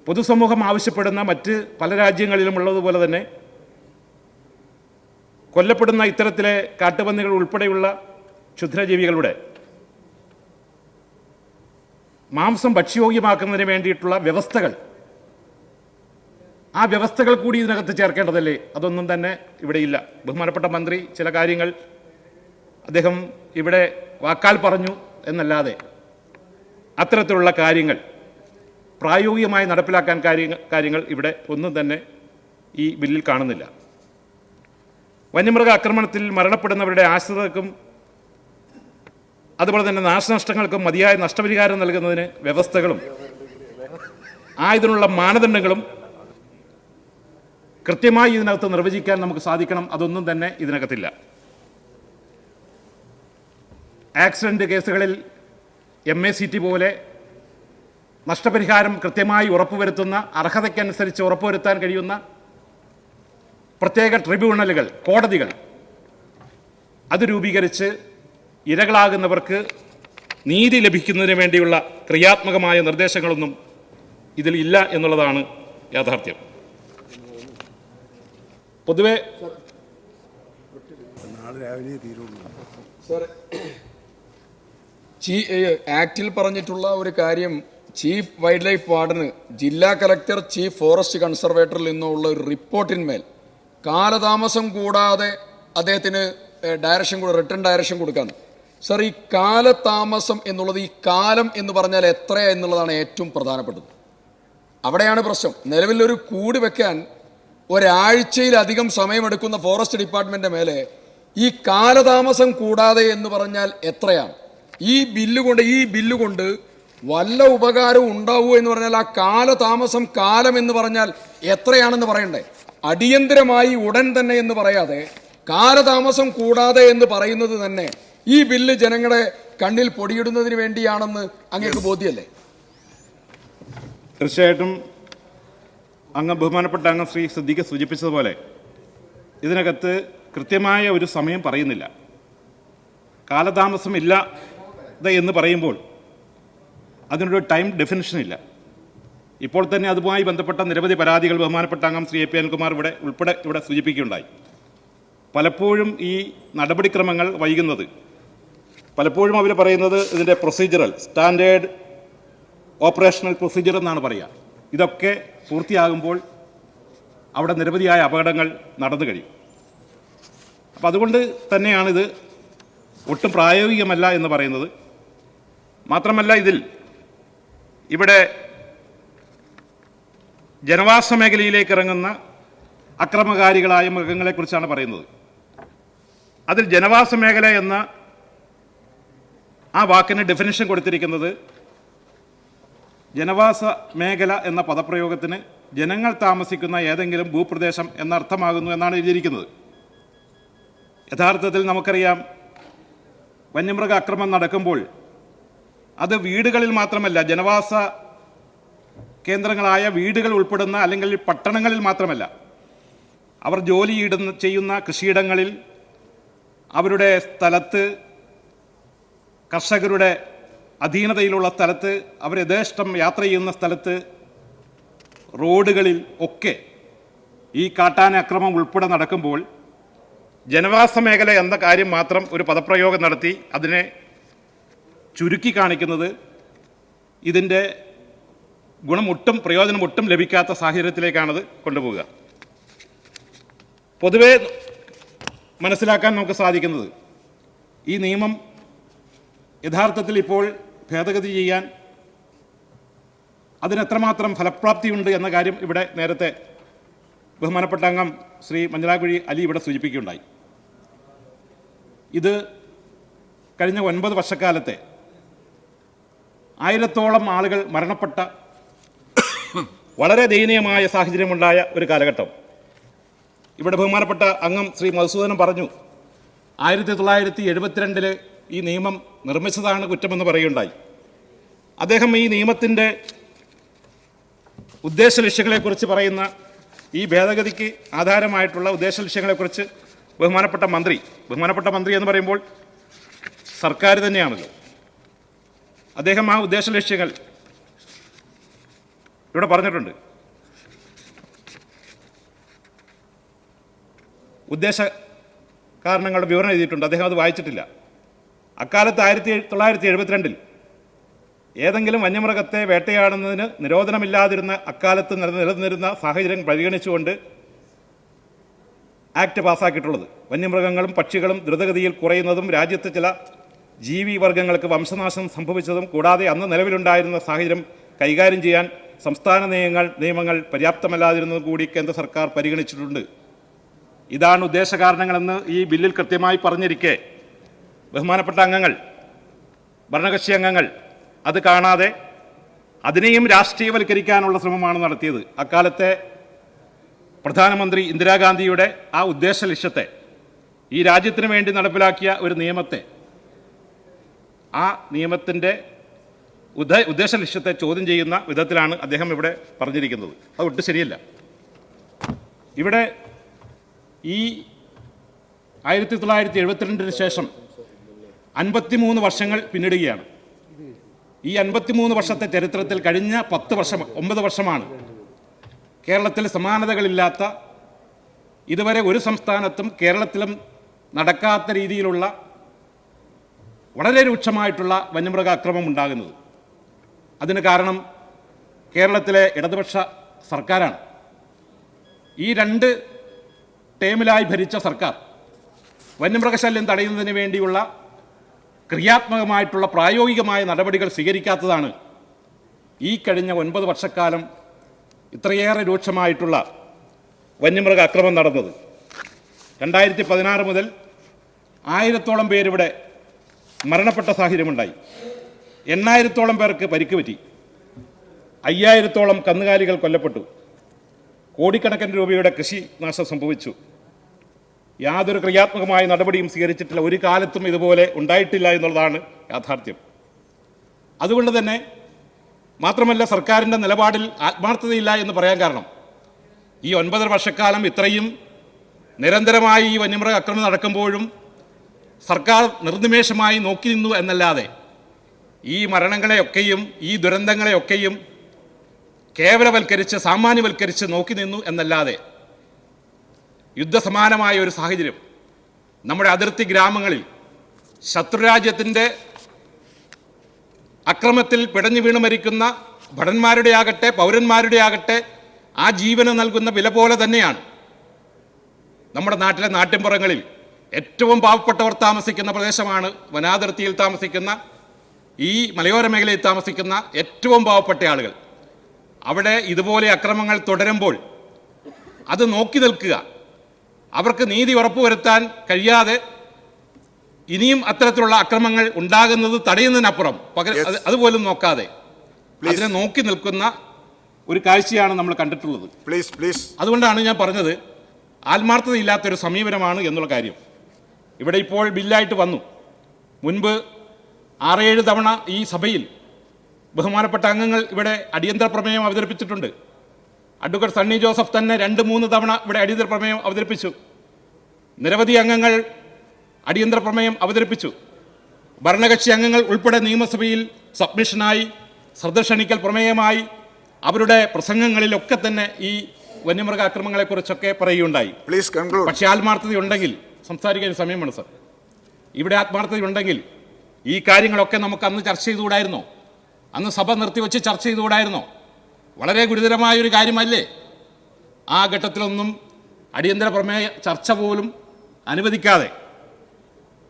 പൊതുസമൂഹം ആവശ്യപ്പെടുന്ന മറ്റ് പല രാജ്യങ്ങളിലും ഉള്ളതുപോലെ തന്നെ കൊല്ലപ്പെടുന്ന ഇത്തരത്തിലെ കാട്ടുപന്നികൾ ഉൾപ്പെടെയുള്ള ക്ഷുദ്രജീവികളുടെ മാംസം ഭക്ഷ്യയോഗ്യമാക്കുന്നതിന് വേണ്ടിയിട്ടുള്ള വ്യവസ്ഥകൾ, ആ വ്യവസ്ഥകൾ കൂടി ഇതിനകത്ത് ചേർക്കേണ്ടതല്ലേ? അതൊന്നും തന്നെ ഇവിടെയില്ല. ബഹുമാനപ്പെട്ട മന്ത്രി ചില കാര്യങ്ങൾ അദ്ദേഹം ഇവിടെ വാക്കാൽ പറഞ്ഞു എന്നല്ലാതെ അത്തരത്തിലുള്ള കാര്യങ്ങൾ പ്രായോഗികമായി നടപ്പിലാക്കാൻ കാര്യങ്ങൾ ഇവിടെ ഒന്നും തന്നെ ഈ ബില്ലിൽ കാണുന്നില്ല. വന്യമൃഗ ആക്രമണത്തിൽ മരണപ്പെടുന്നവരുടെ ആശ്രിതർക്കും അതുപോലെ തന്നെ നാശനഷ്ടങ്ങൾക്കും മതിയായ നഷ്ടപരിഹാരം നൽകുന്നതിന് വ്യവസ്ഥകളും ഇതിനുള്ള മാനദണ്ഡങ്ങളും കൃത്യമായി ഇതിനകത്ത് നിർവചിക്കാൻ നമുക്ക് സാധിക്കണം. അതൊന്നും തന്നെ ഇതിനകത്തില്ല. ആക്സിഡൻറ്റ് കേസുകളിൽ MACT പോലെ നഷ്ടപരിഹാരം കൃത്യമായി ഉറപ്പുവരുത്തുന്ന, അർഹതയ്ക്കനുസരിച്ച് ഉറപ്പുവരുത്താൻ കഴിയുന്ന പ്രത്യേക ട്രിബ്യൂണലുകൾ, കോടതികൾ അത് രൂപീകരിച്ച് ഇരകളാകുന്നവർക്ക് നീതി ലഭിക്കുന്നതിന് വേണ്ടിയുള്ള ക്രിയാത്മകമായ നിർദ്ദേശങ്ങളൊന്നും ഇതിൽ ഇല്ല എന്നുള്ളതാണ് യാഥാർത്ഥ്യം. പൊതുവെ ആക്ടിൽ പറഞ്ഞിട്ടുള്ള ഒരു കാര്യം, ചീഫ് വൈൽഡ് ലൈഫ് വാർഡന് ജില്ലാ കലക്ടർ ചീഫ് ഫോറസ്റ്റ് കൺസർവേറ്ററിൽ നിന്നുള്ള ഒരു റിപ്പോർട്ടിന്മേൽ കാലതാമസം കൂടാതെ അദ്ദേഹത്തിന് റിട്ടേൺ ഡയറക്ഷൻ കൊടുക്കാന്ന്. സർ, ഈ കാലതാമസം എന്നുള്ളത്, ഈ കാലം എന്ന് പറഞ്ഞാൽ എത്രയാ എന്നുള്ളതാണ് ഏറ്റവും പ്രധാനപ്പെട്ടത്. അവിടെയാണ് പ്രശ്നം. നിലവിലൊരു കൂട് വെക്കാൻ ഒരാഴ്ചയിലധികം സമയമെടുക്കുന്ന ഫോറസ്റ്റ് ഡിപ്പാർട്ട്മെന്റിന്റെ മേലെ ഈ കാലതാമസം കൂടാതെ എന്ന് പറഞ്ഞാൽ എത്രയാണ്? ഈ ബില്ല് കൊണ്ട് വല്ല ഉപകാരവും ഉണ്ടാവൂ എന്ന് പറഞ്ഞാൽ ആ കാലതാമസം, കാലം എന്ന് പറഞ്ഞാൽ എത്രയാണെന്ന് പറയണ്ടേ? അടിയന്തരമായി ഉടൻ തന്നെ എന്ന് പറയാതെ കാലതാമസം കൂടാതെ എന്ന് പറയുന്നത് തന്നെ ഈ ബില്ല് ജനങ്ങളുടെ കണ്ണിൽ പൊടിയിടുന്നതിന് വേണ്ടിയാണെന്ന് അങ്ങേക്ക് ബോധ്യല്ലേ? തീർച്ചയായിട്ടും ബഹുമാനപ്പെട്ട അംഗം ശ്രീ സിദ്ദീഖ് സൂചിപ്പിച്ചതുപോലെ ഇതിനകത്ത് കൃത്യമായ ഒരു സമയം പറയുന്നില്ല. കാലതാമസമില്ല എന്ന് പറയുമ്പോൾ അതിനൊരു ടൈം ഡെഫിനിഷൻ ഇല്ല. ഇപ്പോൾ തന്നെ അതുമായി ബന്ധപ്പെട്ട നിരവധി പരാതികൾ ബഹുമാനപ്പെട്ട അംഗം ശ്രീ AP അനിൽകുമാർ ഇവിടെ സൂചിപ്പിക്കുകയുണ്ടായി. പലപ്പോഴും ഈ നടപടിക്രമങ്ങൾ വൈകുന്നത്, പലപ്പോഴും അവർ പറയുന്നത് ഇതിൻ്റെ പ്രൊസീജിയറൽ, സ്റ്റാൻഡേർഡ് ഓപ്പറേഷണൽ പ്രൊസീജിയർ എന്നാണ് പറയുക. ഇതൊക്കെ പൂർത്തിയാകുമ്പോൾ അവിടെ നിരവധിയായ അപകടങ്ങൾ നടന്നു കഴിയും. അപ്പം അതുകൊണ്ട് തന്നെയാണിത് ഒട്ടും പ്രായോഗികമല്ല എന്ന് പറയുന്നത്. മാത്രമല്ല, ഇവിടെ ജനവാസ മേഖലയിലേക്ക് ഇറങ്ങുന്ന അക്രമകാരികളായ മൃഗങ്ങളെക്കുറിച്ചാണ് പറയുന്നത്. അതിൽ ജനവാസ മേഖല എന്ന ആ വാക്കിന് ഡെഫിനിഷൻ കൊടുത്തിരിക്കുന്നത്, ജനവാസ മേഖല എന്ന പദപ്രയോഗത്തിന് ജനങ്ങൾ താമസിക്കുന്ന ഏതെങ്കിലും ഭൂപ്രദേശം എന്നർത്ഥമാകുന്നു എന്നാണ് എഴുതിയിരിക്കുന്നത്. യഥാർത്ഥത്തിൽ നമുക്കറിയാം, വന്യമൃഗ ആക്രമണം നടക്കുമ്പോൾ അത് വീടുകളിൽ മാത്രമല്ല, ജനവാസ കേന്ദ്രങ്ങളായ വീടുകൾ ഉൾപ്പെടുന്ന അല്ലെങ്കിൽ പട്ടണങ്ങളിൽ മാത്രമല്ല, അവർ ജോലി ചെയ്യുന്ന കൃഷിയിടങ്ങളിൽ, അവരുടെ സ്ഥലത്ത്, കർഷകരുടെ അധീനതയിലുള്ള സ്ഥലത്ത്, അവർ യഥേഷ്ടം യാത്ര ചെയ്യുന്ന സ്ഥലത്ത്, റോഡുകളിൽ ഒക്കെ ഈ കാട്ടാന അക്രമം ഉൾപ്പെടെ നടക്കുമ്പോൾ ജനവാസ മേഖല എന്ന കാര്യം മാത്രം ഒരു പദപ്രയോഗം നടത്തി അതിനെ ചുരുക്കി കാണിക്കുന്നത് ഇതിൻ്റെ പ്രയോജനം ഒട്ടും ലഭിക്കാത്ത സാഹചര്യത്തിലേക്കാണത് കൊണ്ടുപോവുക. പൊതുവെ മനസ്സിലാക്കാൻ നമുക്ക് സാധിക്കുന്നത്, ഈ നിയമം യഥാർത്ഥത്തിൽ ഇപ്പോൾ ഭേദഗതി ചെയ്യാൻ അതിനെത്രമാത്രം ഫലപ്രാപ്തിയുണ്ട് എന്ന കാര്യം ഇവിടെ നേരത്തെ ബഹുമാനപ്പെട്ട അംഗം ശ്രീ മഞ്ഞളാക്കുഴി അലി ഇവിടെ സൂചിപ്പിക്കുകയുണ്ടായി. ഇത് കഴിഞ്ഞ 9 വർഷക്കാലത്തെ 1000-ഓളം ആളുകൾ മരണപ്പെട്ട വളരെ ദയനീയമായ സാഹചര്യമുണ്ടായ ഒരു കാലഘട്ടം. ഇവിടെ ബഹുമാനപ്പെട്ട അംഗം ശ്രീ മധുസൂദനൻ പറഞ്ഞു, 1972 ഈ നിയമം നിർമ്മിച്ചതാണ് കുറ്റമെന്ന് പറയുകയുണ്ടായി. അദ്ദേഹം ഈ നിയമത്തിൻ്റെ ഉദ്ദേശ ലക്ഷ്യങ്ങളെക്കുറിച്ച് പറയുന്ന, ഈ ഭേദഗതിക്ക് ആധാരമായിട്ടുള്ള ഉദ്ദേശ ലക്ഷ്യങ്ങളെക്കുറിച്ച് ബഹുമാനപ്പെട്ട മന്ത്രി എന്ന് പറയുമ്പോൾ സർക്കാർ തന്നെയാണല്ലോ, അദ്ദേഹം ആ ഉദ്ദേശ ലക്ഷ്യങ്ങൾ ഇവിടെ പറഞ്ഞിട്ടുണ്ട്. ഉദ്ദേശ കാരണങ്ങളുടെ വിവരണം എഴുതിയിട്ടുണ്ട്. അദ്ദേഹം അത് വായിച്ചിട്ടില്ല. അക്കാലത്ത് 1972 ഏതെങ്കിലും വന്യമൃഗത്തെ വേട്ടയാടുന്നതിന് നിരോധനമില്ലാതിരുന്ന അക്കാലത്ത് നിലനിന്നിരുന്ന സാഹചര്യം പരിഗണിച്ചുകൊണ്ട് ആക്ട് പാസ്സാക്കിയിട്ടുള്ളത്. വന്യമൃഗങ്ങളും പക്ഷികളും ദ്രുതഗതിയിൽ കുറയുന്നതും രാജ്യത്ത് ചില ജീവിവർഗങ്ങൾക്ക് വംശനാശം സംഭവിച്ചതും കൂടാതെ അന്ന് നിലവിലുണ്ടായിരുന്ന സാഹചര്യം കൈകാര്യം ചെയ്യാൻ സംസ്ഥാന നിയമങ്ങൾ പര്യാപ്തമല്ലാതിരുന്നതും കൂടി കേന്ദ്ര സർക്കാർ പരിഗണിച്ചിട്ടുണ്ട്. ഇതാണ് ഉദ്ദേശ കാരണങ്ങളെന്ന് ഈ ബില്ലിൽ കൃത്യമായി പറഞ്ഞിരിക്കെ ബഹുമാനപ്പെട്ട അംഗങ്ങൾ, ഭരണകക്ഷി അംഗങ്ങൾ അത് കാണാതെ അതിനെയും രാഷ്ട്രീയവൽക്കരിക്കാനുള്ള ശ്രമമാണ് നടത്തിയത്. അക്കാലത്തെ പ്രധാനമന്ത്രി ഇന്ദിരാഗാന്ധിയുടെ ആ ഉദ്ദേശ ലക്ഷ്യത്തെ, ഈ രാജ്യത്തിന് വേണ്ടി നടപ്പിലാക്കിയ ഒരു നിയമത്തെ, ആ നിയമത്തിൻ്റെ ഉദ്ദേശ ലക്ഷ്യത്തെ ചോദ്യം ചെയ്യുന്ന വിധത്തിലാണ് അദ്ദേഹം ഇവിടെ പറഞ്ഞിരിക്കുന്നത്. അത് ഒട്ടും ശരിയല്ല. ഇവിടെ ഈ 1972 ശേഷം 53 വർഷങ്ങൾ പിന്നിടുകയാണ്. ഈ 53 വർഷത്തെ ചരിത്രത്തിൽ കഴിഞ്ഞ 9 വർഷമാണ് കേരളത്തിൽ സമാനതകളില്ലാത്ത, ഇതുവരെ ഒരു സംസ്ഥാനത്തും കേരളത്തിലും നടക്കാത്ത രീതിയിലുള്ള വളരെ രൂക്ഷമായിട്ടുള്ള വന്യമൃഗ ആക്രമണം ഉണ്ടാകുന്നത്. അതിന് കാരണം കേരളത്തിലെ ഇടതുപക്ഷ സർക്കാരാണ്. ഈ 2 ടേമിലായി ഭരിച്ച സർക്കാർ വന്യമൃഗശല്യം തടയുന്നതിന് വേണ്ടിയുള്ള ക്രിയാത്മകമായിട്ടുള്ള പ്രായോഗികമായ നടപടികൾ സ്വീകരിക്കാത്തതാണ് ഈ കഴിഞ്ഞ 9 വർഷക്കാലം ഇത്രയേറെ രൂക്ഷമായിട്ടുള്ള വന്യമൃഗ ആക്രമണം നടന്നത്. 2016 മുതൽ 1000-ഓളം പേരിവിടെ മരണപ്പെട്ട സാഹചര്യമുണ്ടായി. 8000-ഓളം പേർക്ക് പരിക്ക് പറ്റി. 5000-ഓളം കന്നുകാലികൾ കൊല്ലപ്പെട്ടു. കോടിക്കണക്കിന് രൂപയുടെ കൃഷി നാശം സംഭവിച്ചു. യാതൊരു ക്രിയാത്മകമായ നടപടിയും സ്വീകരിച്ചിട്ടില്ല. ഒരു കാലത്തും ഇതുപോലെ ഉണ്ടായിട്ടില്ല എന്നുള്ളതാണ് യാഥാർത്ഥ്യം. അതുകൊണ്ട് തന്നെ മാത്രമല്ല, സർക്കാരിൻ്റെ നിലപാടിൽ ആത്മാർത്ഥതയില്ല എന്ന് പറയാൻ കാരണം, ഈ 9 വർഷക്കാലം ഇത്രയും നിരന്തരമായി ഈ വന്യമൃഗ ആക്രമണം നടക്കുമ്പോഴും സർക്കാർ നിർനിമേഷമായി നോക്കി നിന്നു എന്നല്ലാതെ ഈ മരണങ്ങളെയൊക്കെയും ഈ ദുരന്തങ്ങളെയൊക്കെയും കേവലവൽക്കരിച്ച് സാമാന്യവൽക്കരിച്ച് നോക്കി നിന്നു എന്നല്ലാതെ യുദ്ധസമാനമായ ഒരു സാഹചര്യം നമ്മുടെ അതിർത്തി ഗ്രാമങ്ങളിൽ ശത്രുരാജ്യത്തിൻ്റെ അക്രമത്തിൽ പിടഞ്ഞു വീണ് മരിക്കുന്ന ഭടന്മാരുടെ ആകട്ടെ പൗരന്മാരുടെ ആകട്ടെ ആ ജീവന് നൽകുന്ന വില പോലെ തന്നെയാണ് നമ്മുടെ നാട്ടിലെ നാട്ടിൻപുറങ്ങളിൽ ഏറ്റവും പാവപ്പെട്ടവർ താമസിക്കുന്ന പ്രദേശമാണ് വനാതിർത്തിയിൽ താമസിക്കുന്ന, ഈ മലയോര മേഖലയിൽ താമസിക്കുന്ന ഏറ്റവും പാവപ്പെട്ട ആളുകൾ. അവിടെ ഇതുപോലെ അക്രമങ്ങൾ തുടരുമ്പോൾ അത് നോക്കി നിൽക്കുക, അവർക്ക് നീതി ഉറപ്പുവരുത്താൻ കഴിയാതെ ഇനിയും അത്തരത്തിലുള്ള അക്രമങ്ങൾ ഉണ്ടാകുന്നത് തടയുന്നതിനപ്പുറം അതുപോലും നോക്കാതെ അതിനെ നോക്കി നിൽക്കുന്ന ഒരു കാഴ്ചയാണ് നമ്മൾ കണ്ടിട്ടുള്ളത്. അതുകൊണ്ടാണ് ഞാൻ പറഞ്ഞത് ആത്മാർത്ഥതയില്ലാത്തൊരു സമീപനമാണ് എന്നുള്ള കാര്യം. ഇവിടെ ഇപ്പോൾ ബില്ലായിട്ട് വന്നു. മുൻപ് 6-7 തവണ ഈ സഭയിൽ ബഹുമാനപ്പെട്ട അംഗങ്ങൾ ഇവിടെ അടിയന്തര പ്രമേയം അവതരിപ്പിച്ചിട്ടുണ്ട്. അഡ്വക്കേറ്റ് സണ്ണി ജോസഫ് തന്നെ 2-3 തവണ ഇവിടെ അടിയന്തര പ്രമേയം അവതരിപ്പിച്ചു. നിരവധി അംഗങ്ങൾ അടിയന്തര പ്രമേയം അവതരിപ്പിച്ചു. ഭരണകക്ഷി അംഗങ്ങൾ ഉൾപ്പെടെ നിയമസഭയിൽ സബ്മിഷനായി, ശ്രദ്ധ ക്ഷണിക്കൽ പ്രമേയമായി അവരുടെ പ്രസംഗങ്ങളിലൊക്കെ തന്നെ ഈ വന്യമൃഗ ആക്രമണങ്ങളെക്കുറിച്ചൊക്കെ പറയുകയുണ്ടായി. പക്ഷേ ആത്മാർത്ഥതയുണ്ടെങ്കിൽ സംസാരിക്കാൻ സമയമാണ് സർ. ഇവിടെ ആത്മാർത്ഥതയുണ്ടെങ്കിൽ ഈ കാര്യങ്ങളൊക്കെ നമുക്ക് അന്ന് ചർച്ച ചെയ്തുകൂടായിരുന്നോ? അന്ന് സഭ നിർത്തിവെച്ച് ചർച്ച ചെയ്തുകൂടായിരുന്നോ? വളരെ ഗുരുതരമായൊരു കാര്യമല്ലേ? ആ ഘട്ടത്തിലൊന്നും അടിയന്തര പ്രമേയ ചർച്ച പോലും അനുവദിക്കാതെ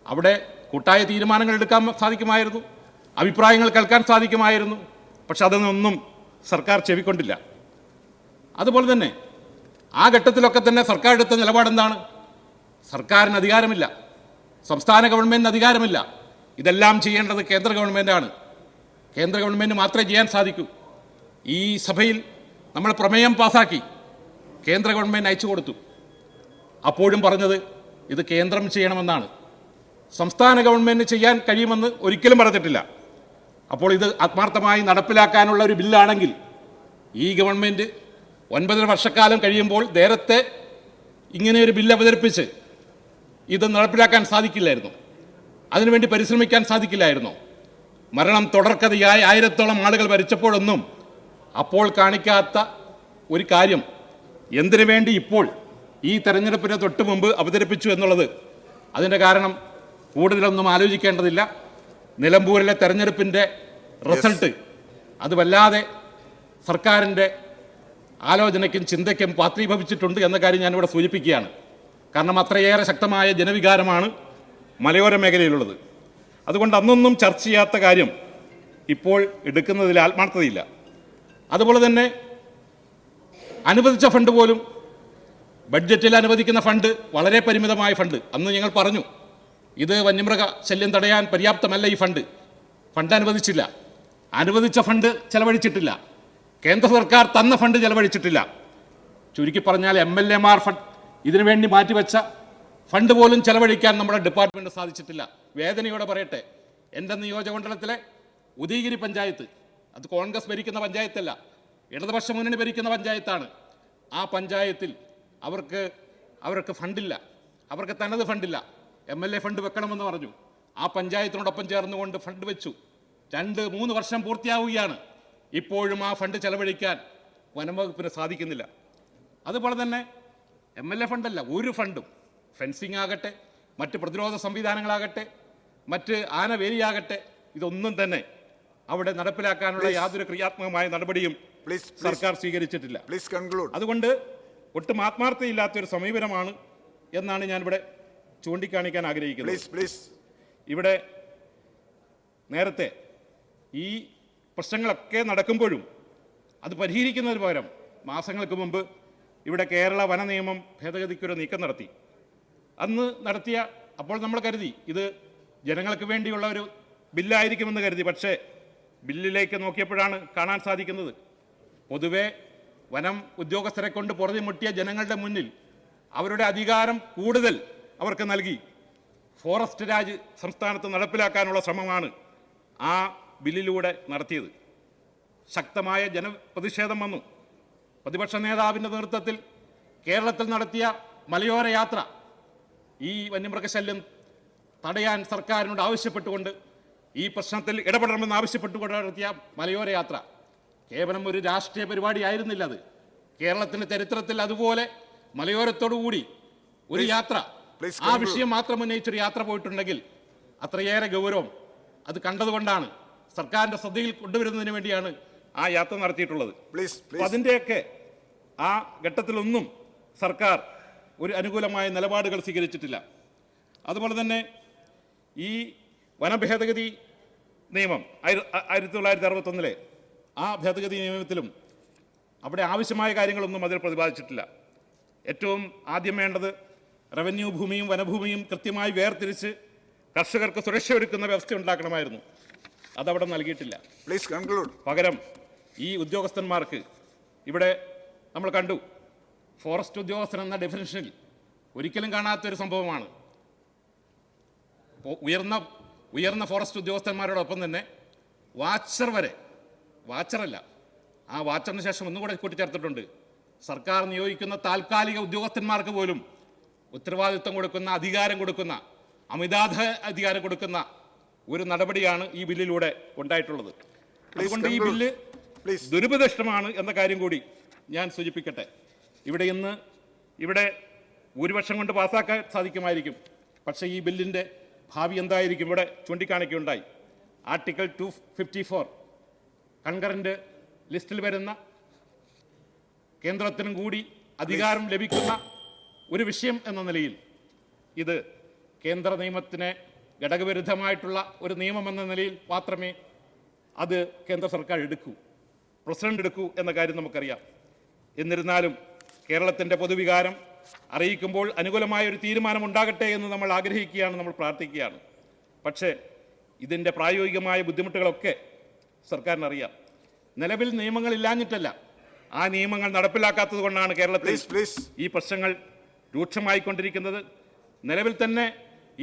അവിടെ കൂട്ടായ തീരുമാനങ്ങൾ എടുക്കാൻ സാധിക്കുമായിരുന്നു, അഭിപ്രായങ്ങൾ കേൾക്കാൻ സാധിക്കുമായിരുന്നു. പക്ഷെ അതൊന്നും സർക്കാർ ചെവിക്കൊണ്ടില്ല. അതുപോലെ തന്നെ ആ ഘട്ടത്തിലൊക്കെ തന്നെ സർക്കാർ എടുത്ത നിലപാടെന്താണ്? സർക്കാരിന് അധികാരമില്ല, സംസ്ഥാന ഗവൺമെൻറ്റിന് അധികാരമില്ല. ഇതെല്ലാം ചെയ്യേണ്ടത് കേന്ദ്ര ഗവൺമെൻറ്റാണ്. കേന്ദ്ര ഗവൺമെൻറ് മാത്രമേ ചെയ്യാൻ സാധിക്കൂ. ഈ സഭയിൽ നമ്മൾ പ്രമേയം പാസാക്കി കേന്ദ്ര ഗവൺമെൻറ് അയച്ചു കൊടുത്തു. അപ്പോഴും പറഞ്ഞത് ഇത് കേന്ദ്രം ചെയ്യണമെന്നാണ്. സംസ്ഥാന ഗവൺമെൻറ് ചെയ്യാൻ കഴിയുമെന്ന് ഒരിക്കലും പറഞ്ഞിട്ടില്ല. അപ്പോൾ ഇത് ആത്മാർത്ഥമായി നടപ്പിലാക്കാനുള്ള ഒരു ബില്ലാണെങ്കിൽ ഈ ഗവൺമെൻറ് 9 വർഷക്കാലം കഴിയുമ്പോൾ നേരത്തെ ഇങ്ങനെയൊരു ബില്ല് അവതരിപ്പിച്ച് ഇത് നടപ്പിലാക്കാൻ സാധിക്കില്ലായിരുന്നു? അതിനുവേണ്ടി പരിശ്രമിക്കാൻ സാധിക്കില്ലായിരുന്നോ? മരണം തുടർക്കഥയായി 1000-ഓളം ആളുകൾ മരിച്ചപ്പോഴൊന്നും അപ്പോൾ കാണിക്കാത്ത ഒരു കാര്യം എന്തിനു വേണ്ടി ഇപ്പോൾ ഈ തെരഞ്ഞെടുപ്പിന് തൊട്ട് മുമ്പ് അവതരിപ്പിച്ചു എന്നുള്ളത്, അതിൻ്റെ കാരണം കൂടുതലൊന്നും ആലോചിക്കേണ്ടതില്ല. നിലമ്പൂരിലെ തെരഞ്ഞെടുപ്പിൻ്റെ റിസൾട്ട് അത് വല്ലാതെ സർക്കാരിൻ്റെ ആലോചനയ്ക്കും ചിന്തയ്ക്കും പാത്രീഭവിച്ചിട്ടുണ്ട് എന്ന കാര്യം ഞാനിവിടെ സൂചിപ്പിക്കുകയാണ്. കാരണം അത്രയേറെ ശക്തമായ ജനവികാരമാണ് മലയോര മേഖലയിലുള്ളത്. അതുകൊണ്ട് അന്നൊന്നും ചർച്ച ചെയ്യാത്ത കാര്യം ഇപ്പോൾ എടുക്കുന്നതിൽ ആത്മാർത്ഥതയില്ല. അതുപോലെ തന്നെ അനുവദിച്ച ഫണ്ട് പോലും, ബഡ്ജറ്റിൽ അനുവദിക്കുന്ന ഫണ്ട് വളരെ പരിമിതമായ ഫണ്ട്. അന്ന് ഞങ്ങൾ പറഞ്ഞു ഇത് വന്യമൃഗ ശല്യം തടയാൻ പര്യാപ്തമല്ല, ഈ ഫണ്ട് അനുവദിച്ചില്ല. അനുവദിച്ച ഫണ്ട് ചെലവഴിച്ചിട്ടില്ല. കേന്ദ്ര സർക്കാർ തന്ന ഫണ്ട് ചെലവഴിച്ചിട്ടില്ല. ചുരുക്കി പറഞ്ഞാൽ MLA-മാർ ഇതിനു വേണ്ടി മാറ്റിവെച്ച ഫണ്ട് പോലും ചെലവഴിക്കാൻ നമ്മുടെ ഡിപ്പാർട്ട്മെൻറ്റ് സാധിച്ചിട്ടില്ല. വേദനയോടെ പറയട്ടെ, എൻ്റെ നിയോജകമണ്ഡലത്തിലെ ഉദയഗിരി പഞ്ചായത്ത്, അത് കോൺഗ്രസ് ഭരിക്കുന്ന പഞ്ചായത്തല്ല, ഇടതുപക്ഷ മുന്നണി ഭരിക്കുന്ന പഞ്ചായത്താണ്. ആ പഞ്ചായത്തിൽ അവർക്ക് ഫണ്ടില്ല, അവർക്ക് തനത് ഫണ്ടില്ല. MLA ഫണ്ട് വെക്കണമെന്ന് പറഞ്ഞു. ആ പഞ്ചായത്തിനോടൊപ്പം ചേർന്നുകൊണ്ട് ഫണ്ട് വെച്ചു. 2-3 വർഷം പൂർത്തിയാവുകയാണ്. ഇപ്പോഴും ആ ഫണ്ട് ചെലവഴിക്കാൻ വനംവകുപ്പിന് സാധിക്കുന്നില്ല. അതുപോലെ തന്നെ MLA ഫണ്ടല്ല, ഒരു ഫണ്ടും, ഫെൻസിങ് ആകട്ടെ, മറ്റ് പ്രതിരോധ സംവിധാനങ്ങളാകട്ടെ, മറ്റ് ആനവേലിയാകട്ടെ, ഇതൊന്നും തന്നെ അവിടെ നടപ്പിലാക്കാനുള്ള യാതൊരു ക്രിയാത്മകമായ നടപടിയും സർക്കാർ സ്വീകരിച്ചിട്ടില്ല. അതുകൊണ്ട് ഒട്ടും ആത്മാർത്ഥതയില്ലാത്തൊരു സമീപനമാണ് എന്നാണ് ഞാനിവിടെ ചൂണ്ടിക്കാണിക്കാൻ ആഗ്രഹിക്കുന്നത്. ഇവിടെ നേരത്തെ ഈ പ്രശ്നങ്ങളൊക്കെ നടക്കുമ്പോഴും അത് പരിഹരിക്കുന്നതിന് പകരം മാസങ്ങൾക്ക് മുമ്പ് ഇവിടെ കേരള വന നിയമം ഭേദഗതിക്കൊരു നീക്കം നടത്തി. അന്ന് അപ്പോൾ നമ്മൾ കരുതി ഇത് ജനങ്ങൾക്ക് വേണ്ടിയുള്ള ഒരു ബില്ലായിരിക്കുമെന്ന് കരുതി. പക്ഷേ ബില്ലിലേക്ക് നോക്കിയപ്പോഴാണ് കാണാൻ സാധിക്കുന്നത്, പൊതുവെ വനം ഉദ്യോഗസ്ഥരെ കൊണ്ട് പുറത്തുമുട്ടിയ ജനങ്ങളുടെ മുന്നിൽ അവരുടെ അധികാരം കൂടുതൽ അവർക്ക് നൽകി ഫോറസ്റ്റ് രാജ് സംസ്ഥാനത്ത് നടപ്പിലാക്കാനുള്ള ശ്രമമാണ് ആ ബില്ലിലൂടെ നടത്തിയത്. ശക്തമായ ജനപ്രതിഷേധം വന്നു. പ്രതിപക്ഷ നേതാവിൻ്റെ നേതൃത്വത്തിൽ കേരളത്തിൽ നടത്തിയ മലയോര യാത്ര, ഈ വന്യമൃഗശല്യം തടയാൻ സർക്കാരിനോട് ആവശ്യപ്പെട്ടുകൊണ്ട്, ഈ പ്രശ്നത്തിൽ ഇടപെടണമെന്ന് ആവശ്യപ്പെട്ടുകൊണ്ട് നടത്തിയ മലയോര യാത്ര കേവലം ഒരു രാഷ്ട്രീയ പരിപാടി ആയിരുന്നില്ല. അത് കേരളത്തിൻ്റെ ചരിത്രത്തിൽ അതുപോലെ മലയോരത്തോടുകൂടി ഒരു യാത്ര, ആ വിഷയം മാത്രം ഉന്നയിച്ചൊരു യാത്ര പോയിട്ടുണ്ടെങ്കിൽ അത്രയേറെ ഗൗരവം അത് കണ്ടതുകൊണ്ടാണ് സർക്കാരിൻ്റെ ശ്രദ്ധയിൽ കൊണ്ടുവരുന്നതിന് വേണ്ടിയാണ് ആ യാത്ര നടത്തിയിട്ടുള്ളത്. അതിൻ്റെയൊക്കെ ആ ഘട്ടത്തിലൊന്നും സർക്കാർ ഒരു അനുകൂലമായ നിലപാടുകൾ സ്വീകരിച്ചിട്ടില്ല. അതുപോലെ തന്നെ ഈ വനഭേദഗതി നിയമം 1961 ആ ഭേദഗതി നിയമത്തിലും അവിടെ ആവശ്യമായ കാര്യങ്ങളൊന്നും അതിൽ പ്രതിപാദിച്ചിട്ടില്ല. ഏറ്റവും ആദ്യം വേണ്ടത് റവന്യൂ ഭൂമിയും വനഭൂമിയും കൃത്യമായി വേർതിരിച്ച് കർഷകർക്ക് സുരക്ഷ ഒരുക്കുന്ന വ്യവസ്ഥ ഉണ്ടാക്കണമായിരുന്നു. അതവിടെ നൽകിയിട്ടില്ല. പകരം ഈ ഉദ്യോഗസ്ഥന്മാർക്ക് ഇവിടെ നമ്മൾ കണ്ടു, ഫോറസ്റ്റ് ഉദ്യോഗസ്ഥൻ എന്ന ഡെഫിനിഷനിൽ ഒരിക്കലും കാണാത്തൊരു സംഭവമാണ്. ഉയർന്ന ഫോറസ്റ്റ് ഉദ്യോഗസ്ഥന്മാരോടൊപ്പം തന്നെ വാച്ചർ വരെ, വാച്ചറല്ല, ആ വാച്ചറിന് ശേഷം ഒന്നുകൂടെ കൂട്ടിച്ചേർത്തിട്ടുണ്ട്, സർക്കാർ നിയോഗിക്കുന്ന താൽക്കാലിക ഉദ്യോഗസ്ഥന്മാർക്ക് പോലും ഉത്തരവാദിത്വം കൊടുക്കുന്ന, അധികാരം കൊടുക്കുന്ന, അധികാരം കൊടുക്കുന്ന ഒരു നടപടിയാണ് ഈ ബില്ലിലൂടെ ഉണ്ടായിട്ടുള്ളത്. അതുകൊണ്ട് ഈ ബില്ല് ദുരുപദിഷ്ടമാണ് എന്ന കാര്യം കൂടി ഞാൻ സൂചിപ്പിക്കട്ടെ. ഇവിടെ ഭൂരിപക്ഷം കൊണ്ട് പാസ്സാക്കാൻ സാധിക്കുമായിരിക്കും, പക്ഷേ ഈ ബില്ലിൻ്റെ ഭാവി എന്തായിരിക്കും ഇവിടെ ചൂണ്ടിക്കാണിക്കുകയുണ്ടായി. ആർട്ടിക്കിൾ 254 കൺകറന്റ് ലിസ്റ്റിൽ വരുന്ന, കേന്ദ്രത്തിനും കൂടി അധികാരം ലഭിക്കുന്ന ഒരു വിഷയം എന്ന നിലയിൽ ഇത് കേന്ദ്ര നിയമത്തിന് ഘടകവിരുദ്ധമായിട്ടുള്ള ഒരു നിയമം എന്ന നിലയിൽ മാത്രമേ അത് കേന്ദ്ര സർക്കാർ എടുക്കൂ, പ്രസിഡന്റ് എടുക്കൂ എന്ന കാര്യം നമുക്കറിയാം. എന്നിരുന്നാലും കേരളത്തിൻ്റെ പൊതുവികാരം അറിയിക്കുമ്പോൾ അനുകൂലമായ ഒരു തീരുമാനം ഉണ്ടാകട്ടെ എന്ന് നമ്മൾ ആഗ്രഹിക്കുകയാണ്, നമ്മൾ പ്രാർത്ഥിക്കുകയാണ്. പക്ഷേ ഇതിൻ്റെ പ്രായോഗികമായ ബുദ്ധിമുട്ടുകളൊക്കെ സർക്കാരിനറിയാം. നിലവിൽ നിയമങ്ങൾ ഇല്ലാഞ്ഞിട്ടല്ല, ആ നിയമങ്ങൾ നടപ്പിലാക്കാത്തത് കൊണ്ടാണ് കേരളത്തിൽ ഈ പ്രശ്നങ്ങൾ രൂക്ഷമായിക്കൊണ്ടിരിക്കുന്നത്. നിലവിൽ തന്നെ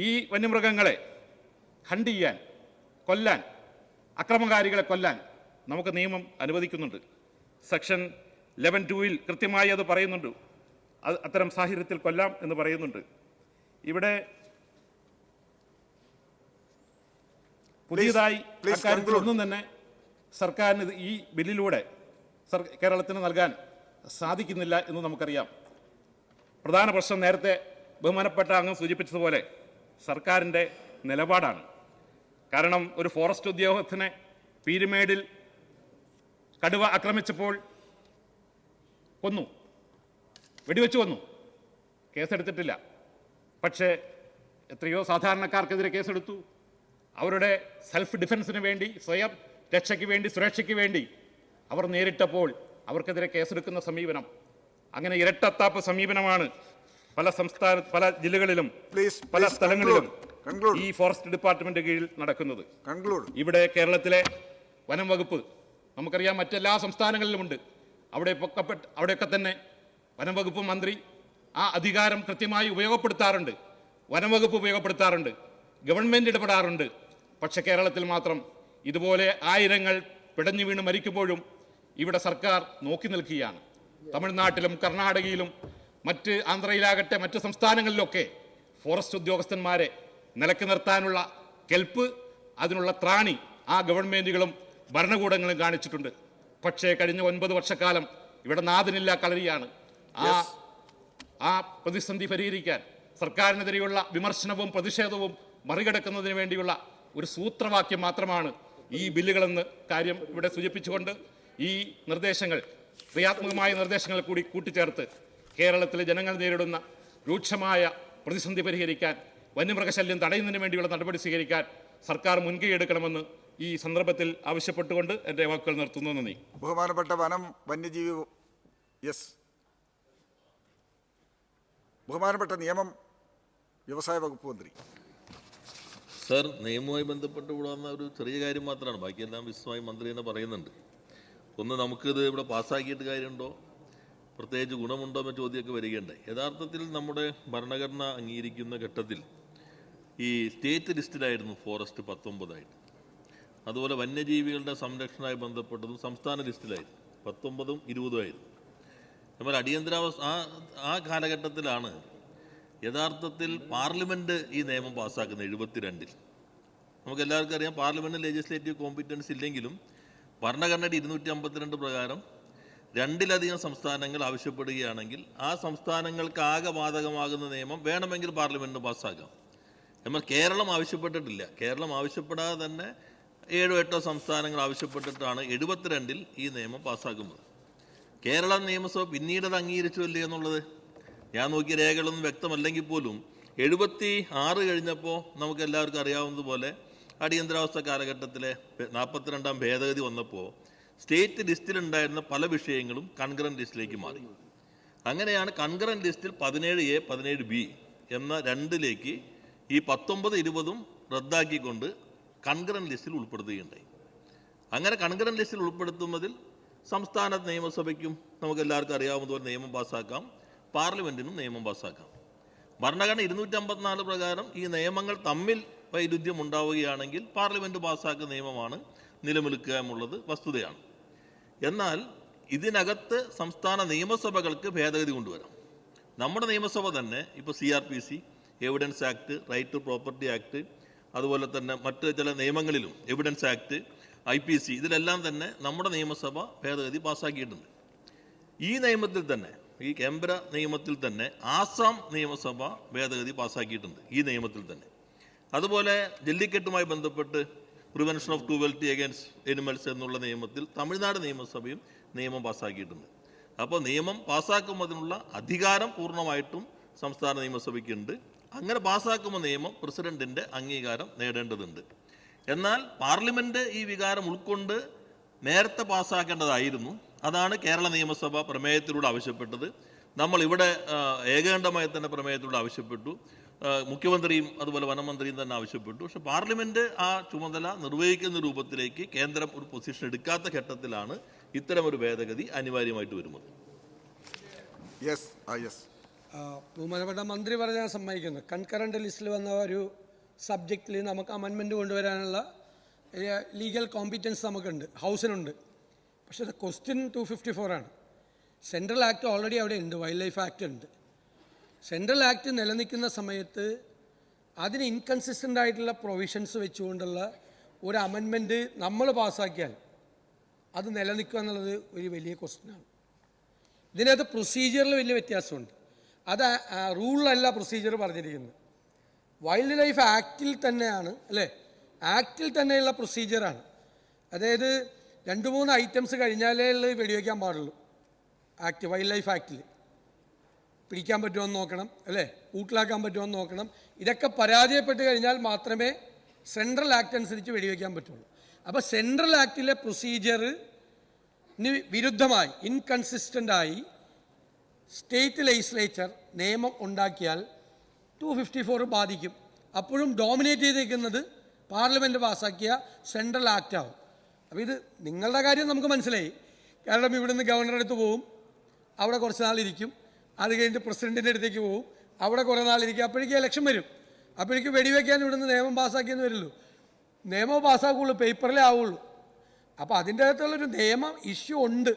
ഈ വന്യമൃഗങ്ങളെ ഹണ്ട് ചെയ്യാൻ, കൊല്ലാൻ, അക്രമകാരികളെ കൊല്ലാൻ നമുക്ക് നിയമം അനുവദിക്കുന്നുണ്ട്. സെക്ഷൻ 11(2)ൽ കൃത്യമായി അത് പറയുന്നുണ്ട്. അത്തരം സാഹചര്യത്തിൽ കൊല്ലാം എന്ന് പറയുന്നുണ്ട്. ഇവിടെ പുതിയതായി അക്കാര്യത്തിലൊന്നും തന്നെ സർക്കാരിന് ഈ ബില്ലിലൂടെ കേരളത്തിന് നൽകാൻ സാധിക്കുന്നില്ല എന്ന് നമുക്കറിയാം. പ്രധാന പ്രശ്നം നേരത്തെ ബഹുമാനപ്പെട്ട അങ്ങ് സൂചിപ്പിച്ചതുപോലെ സർക്കാരിൻ്റെ നിലപാടാണ്. കാരണം ഒരു ഫോറസ്റ്റ് ഉദ്യോഗസ്ഥനെ പീരുമേടിൽ കടുവ ആക്രമിച്ചപ്പോൾ കൊന്നു, വെടിവെച്ച് കൊന്നു, കേസെടുത്തിട്ടില്ല. പക്ഷേ എത്രയോ സാധാരണക്കാർക്കെതിരെ കേസെടുത്തു. അവരുടെ സെൽഫ് ഡിഫൻസിന് വേണ്ടി, സ്വയം രക്ഷയ്ക്ക് വേണ്ടി, സുരക്ഷയ്ക്ക് വേണ്ടി അവർ നേരിട്ടപ്പോൾ അവർക്കെതിരെ കേസെടുക്കുന്ന സമീപനം, അങ്ങനെ ഇരട്ടത്താപ്പ് സമീപനമാണ് പല ജില്ലകളിലും പല സ്ഥലങ്ങളിലും ഈ ഫോറസ്റ്റ് ഡിപ്പാർട്ട്മെന്റ് കീഴിൽ നടക്കുന്നത്. ഇവിടെ കേരളത്തിലെ വനം വകുപ്പ് നമുക്കറിയാം, മറ്റെല്ലാ സംസ്ഥാനങ്ങളിലുമുണ്ട്. അവിടെയൊക്കെ തന്നെ വനംവകുപ്പ് മന്ത്രി ആ അധികാരം കൃത്യമായി ഉപയോഗപ്പെടുത്താറുണ്ട്, വനംവകുപ്പ് ഉപയോഗപ്പെടുത്താറുണ്ട്, ഗവൺമെൻറ് ഇടപെടാറുണ്ട്. പക്ഷെ കേരളത്തിൽ മാത്രം ഇതുപോലെ ആയിരങ്ങൾ പിടഞ്ഞു വീണ് മരിക്കുമ്പോഴും ഇവിടെ സർക്കാർ നോക്കി നിൽക്കുകയാണ്. തമിഴ്നാട്ടിലും കർണാടകയിലും മറ്റ് ആന്ധ്രയിലാകട്ടെ മറ്റ് സംസ്ഥാനങ്ങളിലൊക്കെ ഫോറസ്റ്റ് ഉദ്യോഗസ്ഥന്മാരെ നിലക്ക് നിർത്താനുള്ള കെൽപ്പ്, അതിനുള്ള ത്രാണി ആ ഗവൺമെൻറ്റുകളും ഭരണകൂടങ്ങളും കാണിച്ചിട്ടുണ്ട്. പക്ഷേ കഴിഞ്ഞ 9 വർഷക്കാലം ഇവിടെ നാഥനില്ല, കളരിയാണ്. ആ പ്രതിസന്ധി പരിഹരിക്കാൻ സർക്കാരിനെതിരെയുള്ള വിമർശനവും പ്രതിഷേധവും മറികടക്കുന്നതിന് വേണ്ടിയുള്ള ഒരു സൂത്രവാക്യം മാത്രമാണ് ഈ ബില്ലുകളെന്ന് കാര്യം ഇവിടെ സൂചിപ്പിച്ചുകൊണ്ട് ഈ നിർദ്ദേശങ്ങൾ, ക്രിയാത്മകമായ നിർദ്ദേശങ്ങൾ കൂടി കൂട്ടിച്ചേർത്ത് കേരളത്തിലെ ജനങ്ങൾ നേരിടുന്ന രൂക്ഷമായ പ്രതിസന്ധി പരിഹരിക്കാൻ, വന്യമൃഗശല്യം തടയുന്നതിന് വേണ്ടിയുള്ള നടപടി സ്വീകരിക്കാൻ സർക്കാർ മുൻകൈ എടുക്കണമെന്ന് ഈ സന്ദർഭത്തിൽ ആവശ്യപ്പെട്ടുകൊണ്ട് എൻ്റെ വാക്കുകൾ നിർത്തുന്നു. നന്ദി. ബഹുമാനപ്പെട്ട വന്യജീവി ബഹുമാനപ്പെട്ട നിയമം വ്യവസായ വകുപ്പ് മന്ത്രി. സർ, നിയമവുമായി ബന്ധപ്പെട്ട് വിടാവുന്ന ഒരു ചെറിയ കാര്യം മാത്രമാണ്, ബാക്കിയെല്ലാം വിശദമായി മന്ത്രി തന്നെ പറയുന്നുണ്ട്. ഒന്ന്, നമുക്കിത് ഇവിടെ പാസ്സാക്കിയിട്ട് കാര്യമുണ്ടോ, പ്രത്യേകിച്ച് ഗുണമുണ്ടോ എന്ന ചോദ്യമൊക്കെ വരികയുണ്ടായി. യഥാർത്ഥത്തിൽ നമ്മുടെ ഭരണഘടന അംഗീകരിക്കുന്ന ഘട്ടത്തിൽ ഈ സ്റ്റേറ്റ് ലിസ്റ്റിലായിരുന്നു ഫോറസ്റ്റ് 19 അതുപോലെ വന്യജീവികളുടെ സംരക്ഷണവുമായി ബന്ധപ്പെട്ടതും സംസ്ഥാന ലിസ്റ്റിലായിരുന്നു 19ഉം 20ഉം ആയിരുന്നു. നമ്മൾ അടിയന്തരാവസ്ഥ ആ കാലഘട്ടത്തിലാണ് യഥാർത്ഥത്തിൽ പാർലമെൻറ്റ് ഈ നിയമം പാസ്സാക്കുന്നത് 72. നമുക്കെല്ലാവർക്കും അറിയാം, പാർലമെൻറ്റ് ലെജിസ്ലേറ്റീവ് കോമ്പിറ്റൻസ് ഇല്ലെങ്കിലും ഭരണഘടനയുടെ 252 പ്രകാരം 2-ലധികം സംസ്ഥാനങ്ങൾ ആവശ്യപ്പെടുകയാണെങ്കിൽ ആ സംസ്ഥാനങ്ങൾക്ക് ആകെ ബാധകമാകുന്ന നിയമം വേണമെങ്കിൽ പാർലമെൻറ്റിന് പാസ്സാക്കാം. എന്നാൽ കേരളം ആവശ്യപ്പെട്ടിട്ടില്ല. കേരളം ആവശ്യപ്പെടാതെ തന്നെ 7-8 സംസ്ഥാനങ്ങൾ ആവശ്യപ്പെട്ടിട്ടാണ് 72-ൽ ഈ നിയമം പാസ്സാക്കുന്നത്. കേരള നിയമസഭ പിന്നീട് അത് അംഗീകരിച്ചു അല്ലേ എന്നുള്ളത് ഞാൻ നോക്കിയ രേഖകളൊന്നും വ്യക്തമല്ലെങ്കിൽ പോലും 76 കഴിഞ്ഞപ്പോൾ നമുക്ക് എല്ലാവർക്കും അറിയാവുന്നതുപോലെ അടിയന്തരാവസ്ഥ കാലഘട്ടത്തിലെ 42ാം ഭേദഗതി വന്നപ്പോൾ സ്റ്റേറ്റ് ലിസ്റ്റിലുണ്ടായിരുന്ന പല വിഷയങ്ങളും കൺകറന്റ് ലിസ്റ്റിലേക്ക് മാറി. അങ്ങനെയാണ് കൺകറന്റ് ലിസ്റ്റിൽ 17A 17B എന്ന 2ലേക്ക് ഈ 19, 20ഉം റദ്ദാക്കിക്കൊണ്ട് കൺകറന്റ് ലിസ്റ്റിൽ ഉൾപ്പെടുത്തുകയുണ്ടായി. അങ്ങനെ കൺകറന്റ് ലിസ്റ്റിൽ ഉൾപ്പെടുത്തുന്നതിൽ സംസ്ഥാന നിയമസഭയ്ക്കും നമുക്ക് എല്ലാവർക്കും അറിയാവുന്നതുപോലെ നിയമം പാസ്സാക്കാം, പാർലമെൻറ്റിനും നിയമം പാസ്സാക്കാം. ഭരണഘടന 254 പ്രകാരം ഈ നിയമങ്ങൾ തമ്മിൽ വൈരുദ്ധ്യം ഉണ്ടാവുകയാണെങ്കിൽ പാർലമെൻറ്റ് പാസ്സാക്കുന്ന നിയമമാണ് നിലനിൽക്കുക എന്നുള്ളത് വസ്തുതയാണ്. എന്നാൽ ഇതിനകത്ത് സംസ്ഥാന നിയമസഭകൾക്ക് ഭേദഗതി കൊണ്ടുവരാം. നമ്മുടെ നിയമസഭ തന്നെ ഇപ്പോൾ CRPC, evidence act, right to property act, അതുപോലെ തന്നെ മറ്റ് ചില നിയമങ്ങളിലും എവിഡൻസ് ആക്ട്, IPC, ഇതിലെല്ലാം തന്നെ നമ്മുടെ നിയമസഭ ഭേദഗതി പാസ്സാക്കിയിട്ടുണ്ട്. ഈ നിയമത്തിൽ തന്നെ, ഈ കേന്ദ്ര നിയമത്തിൽ തന്നെ ആസാം നിയമസഭ ഭേദഗതി പാസ്സാക്കിയിട്ടുണ്ട് ഈ നിയമത്തിൽ തന്നെ. അതുപോലെ ജല്ലിക്കെട്ടുമായി ബന്ധപ്പെട്ട് prevention of cruelty against animals എന്നുള്ള നിയമത്തിൽ തമിഴ്നാട് നിയമസഭയും നിയമം പാസ്സാക്കിയിട്ടുണ്ട്. അപ്പോൾ നിയമം പാസ്സാക്കുന്നതിനുള്ള അധികാരം പൂർണ്ണമായിട്ടും സംസ്ഥാന നിയമസഭയ്ക്കുണ്ട്. അങ്ങനെ പാസ്സാക്കുമ്പോൾ നിയമം പ്രസിഡന്റിൻ്റെ അംഗീകാരം നേടേണ്ടതുണ്ട്. എന്നാൽ പാർലമെൻറ്റ് ഈ വികാരം ഉൾക്കൊണ്ട് നേരത്തെ പാസ്സാക്കേണ്ടതായിരുന്നു. അതാണ് കേരള നിയമസഭ പ്രമേയത്തിലൂടെ ആവശ്യപ്പെട്ടത്. നമ്മളിവിടെ ഏകകണ്ഠമായി തന്നെ പ്രമേയത്തിലൂടെ ആവശ്യപ്പെട്ടു. മുഖ്യമന്ത്രിയും അതുപോലെ വനമന്ത്രിയും തന്നെ ആവശ്യപ്പെട്ടു. പക്ഷെ പാർലമെൻറ്റ് ആ ചുമതല നിർവഹിക്കുന്ന രൂപത്തിലേക്ക് കേന്ദ്രം ഒരു പൊസിഷൻ എടുക്കാത്ത ഘട്ടത്തിലാണ് ഇത്തരമൊരു ഭേദഗതി അനിവാര്യമായിട്ട് വരുന്നത്. ബഹുമാനപ്പെട്ട മന്ത്രി പറഞ്ഞാൽ സമ്മതിക്കുന്നു. കൺകറന്റ് ലിസ്റ്റിൽ വന്ന ഒരു സബ്ജക്റ്റിൽ നമുക്ക് അമെൻമെൻറ്റ് കൊണ്ടുവരാനുള്ള ലീഗൽ കോമ്പിറ്റൻസ് നമുക്കുണ്ട്, ഹൗസിനുണ്ട്. പക്ഷേ അത് ക്വസ്റ്റ്യൻ 254 ആണ്. സെൻട്രൽ ആക്ട് ഓൾറെഡി അവിടെ ഉണ്ട്, വൈൽഡ് ലൈഫ് ആക്ട് ഉണ്ട്. സെൻട്രൽ ആക്ട് നിലനിൽക്കുന്ന സമയത്ത് അതിന് ഇൻകൺസിസ്റ്റൻ്റ് ആയിട്ടുള്ള പ്രൊവിഷൻസ് വെച്ചുകൊണ്ടുള്ള ഒരു അമെൻമെൻറ്റ് നമ്മൾ പാസ്സാക്കിയാൽ അത് നിലനിൽക്കുക എന്നുള്ളത് ഒരു വലിയ ക്വസ്റ്റ്യനാണ്. ഇതിനകത്ത് പ്രൊസീജിയറിൽ വലിയ വ്യത്യാസമുണ്ട്. അത് റൂളിലല്ല പ്രൊസീജിയർ പറഞ്ഞിരിക്കുന്നത്, വൈൽഡ് ലൈഫ് ആക്റ്റിൽ തന്നെയാണ്, അല്ലേ? ആക്റ്റിൽ തന്നെയുള്ള പ്രൊസീജിയറാണ്. അതായത് 2-3 ഐറ്റംസ് കഴിഞ്ഞാലേ വെടിവെക്കാൻ പാടുള്ളൂ. ആക്ട്, വൈൽഡ് ലൈഫ് ആക്റ്റിൽ പിടിക്കാൻ പറ്റുമോ എന്ന് നോക്കണം, അല്ലേ? കൂട്ടിലാക്കാൻ പറ്റുമോ എന്ന് നോക്കണം. ഇതൊക്കെ പരാജയപ്പെട്ട് കഴിഞ്ഞാൽ മാത്രമേ സെൻട്രൽ ആക്ട് അനുസരിച്ച് വെടിവെക്കാൻ പറ്റുള്ളൂ. അപ്പോൾ സെൻട്രൽ ആക്ടിലെ പ്രൊസീജിയറിന് വിരുദ്ധമായി, ഇൻകൺസിസ്റ്റൻ്റായി സ്റ്റേറ്റ് ലെജിസ്ലേച്ചർ നിയമം ഉണ്ടാക്കിയാൽ 254 ബാധിക്കും. അപ്പോഴും ഡോമിനേറ്റ് ചെയ്തേക്കുന്നത് പാർലമെൻറ്റ് പാസ്സാക്കിയ സെൻട്രൽ ആക്ട് ആവും. അപ്പോൾ ഇത് നിങ്ങളുടെ കാര്യം നമുക്ക് മനസ്സിലായി. കാരണം ഇവിടുന്ന് ഗവർണറുടെ അടുത്ത് പോവും, അവിടെ കുറച്ച് നാളിരിക്കും, അത് കഴിഞ്ഞിട്ട് പ്രസിഡന്റിൻ്റെ അടുത്തേക്ക് പോകും, അവിടെ കുറേ നാളിരിക്കും, അപ്പോഴേക്കും ഇലക്ഷൻ വരും, അപ്പോഴേക്കും വെടിവെക്കാൻ ഇവിടുന്ന് നിയമം പാസ്സാക്കിയെന്ന് വരില്ലല്ലോ. നിയമം പാസ്സാക്കുള്ളൂ, പേപ്പറിലേ ആവുള്ളൂ. അപ്പോൾ അതിൻ്റെ അകത്തുള്ളൊരു നിയമം ഇഷ്യൂ ഉണ്ട്.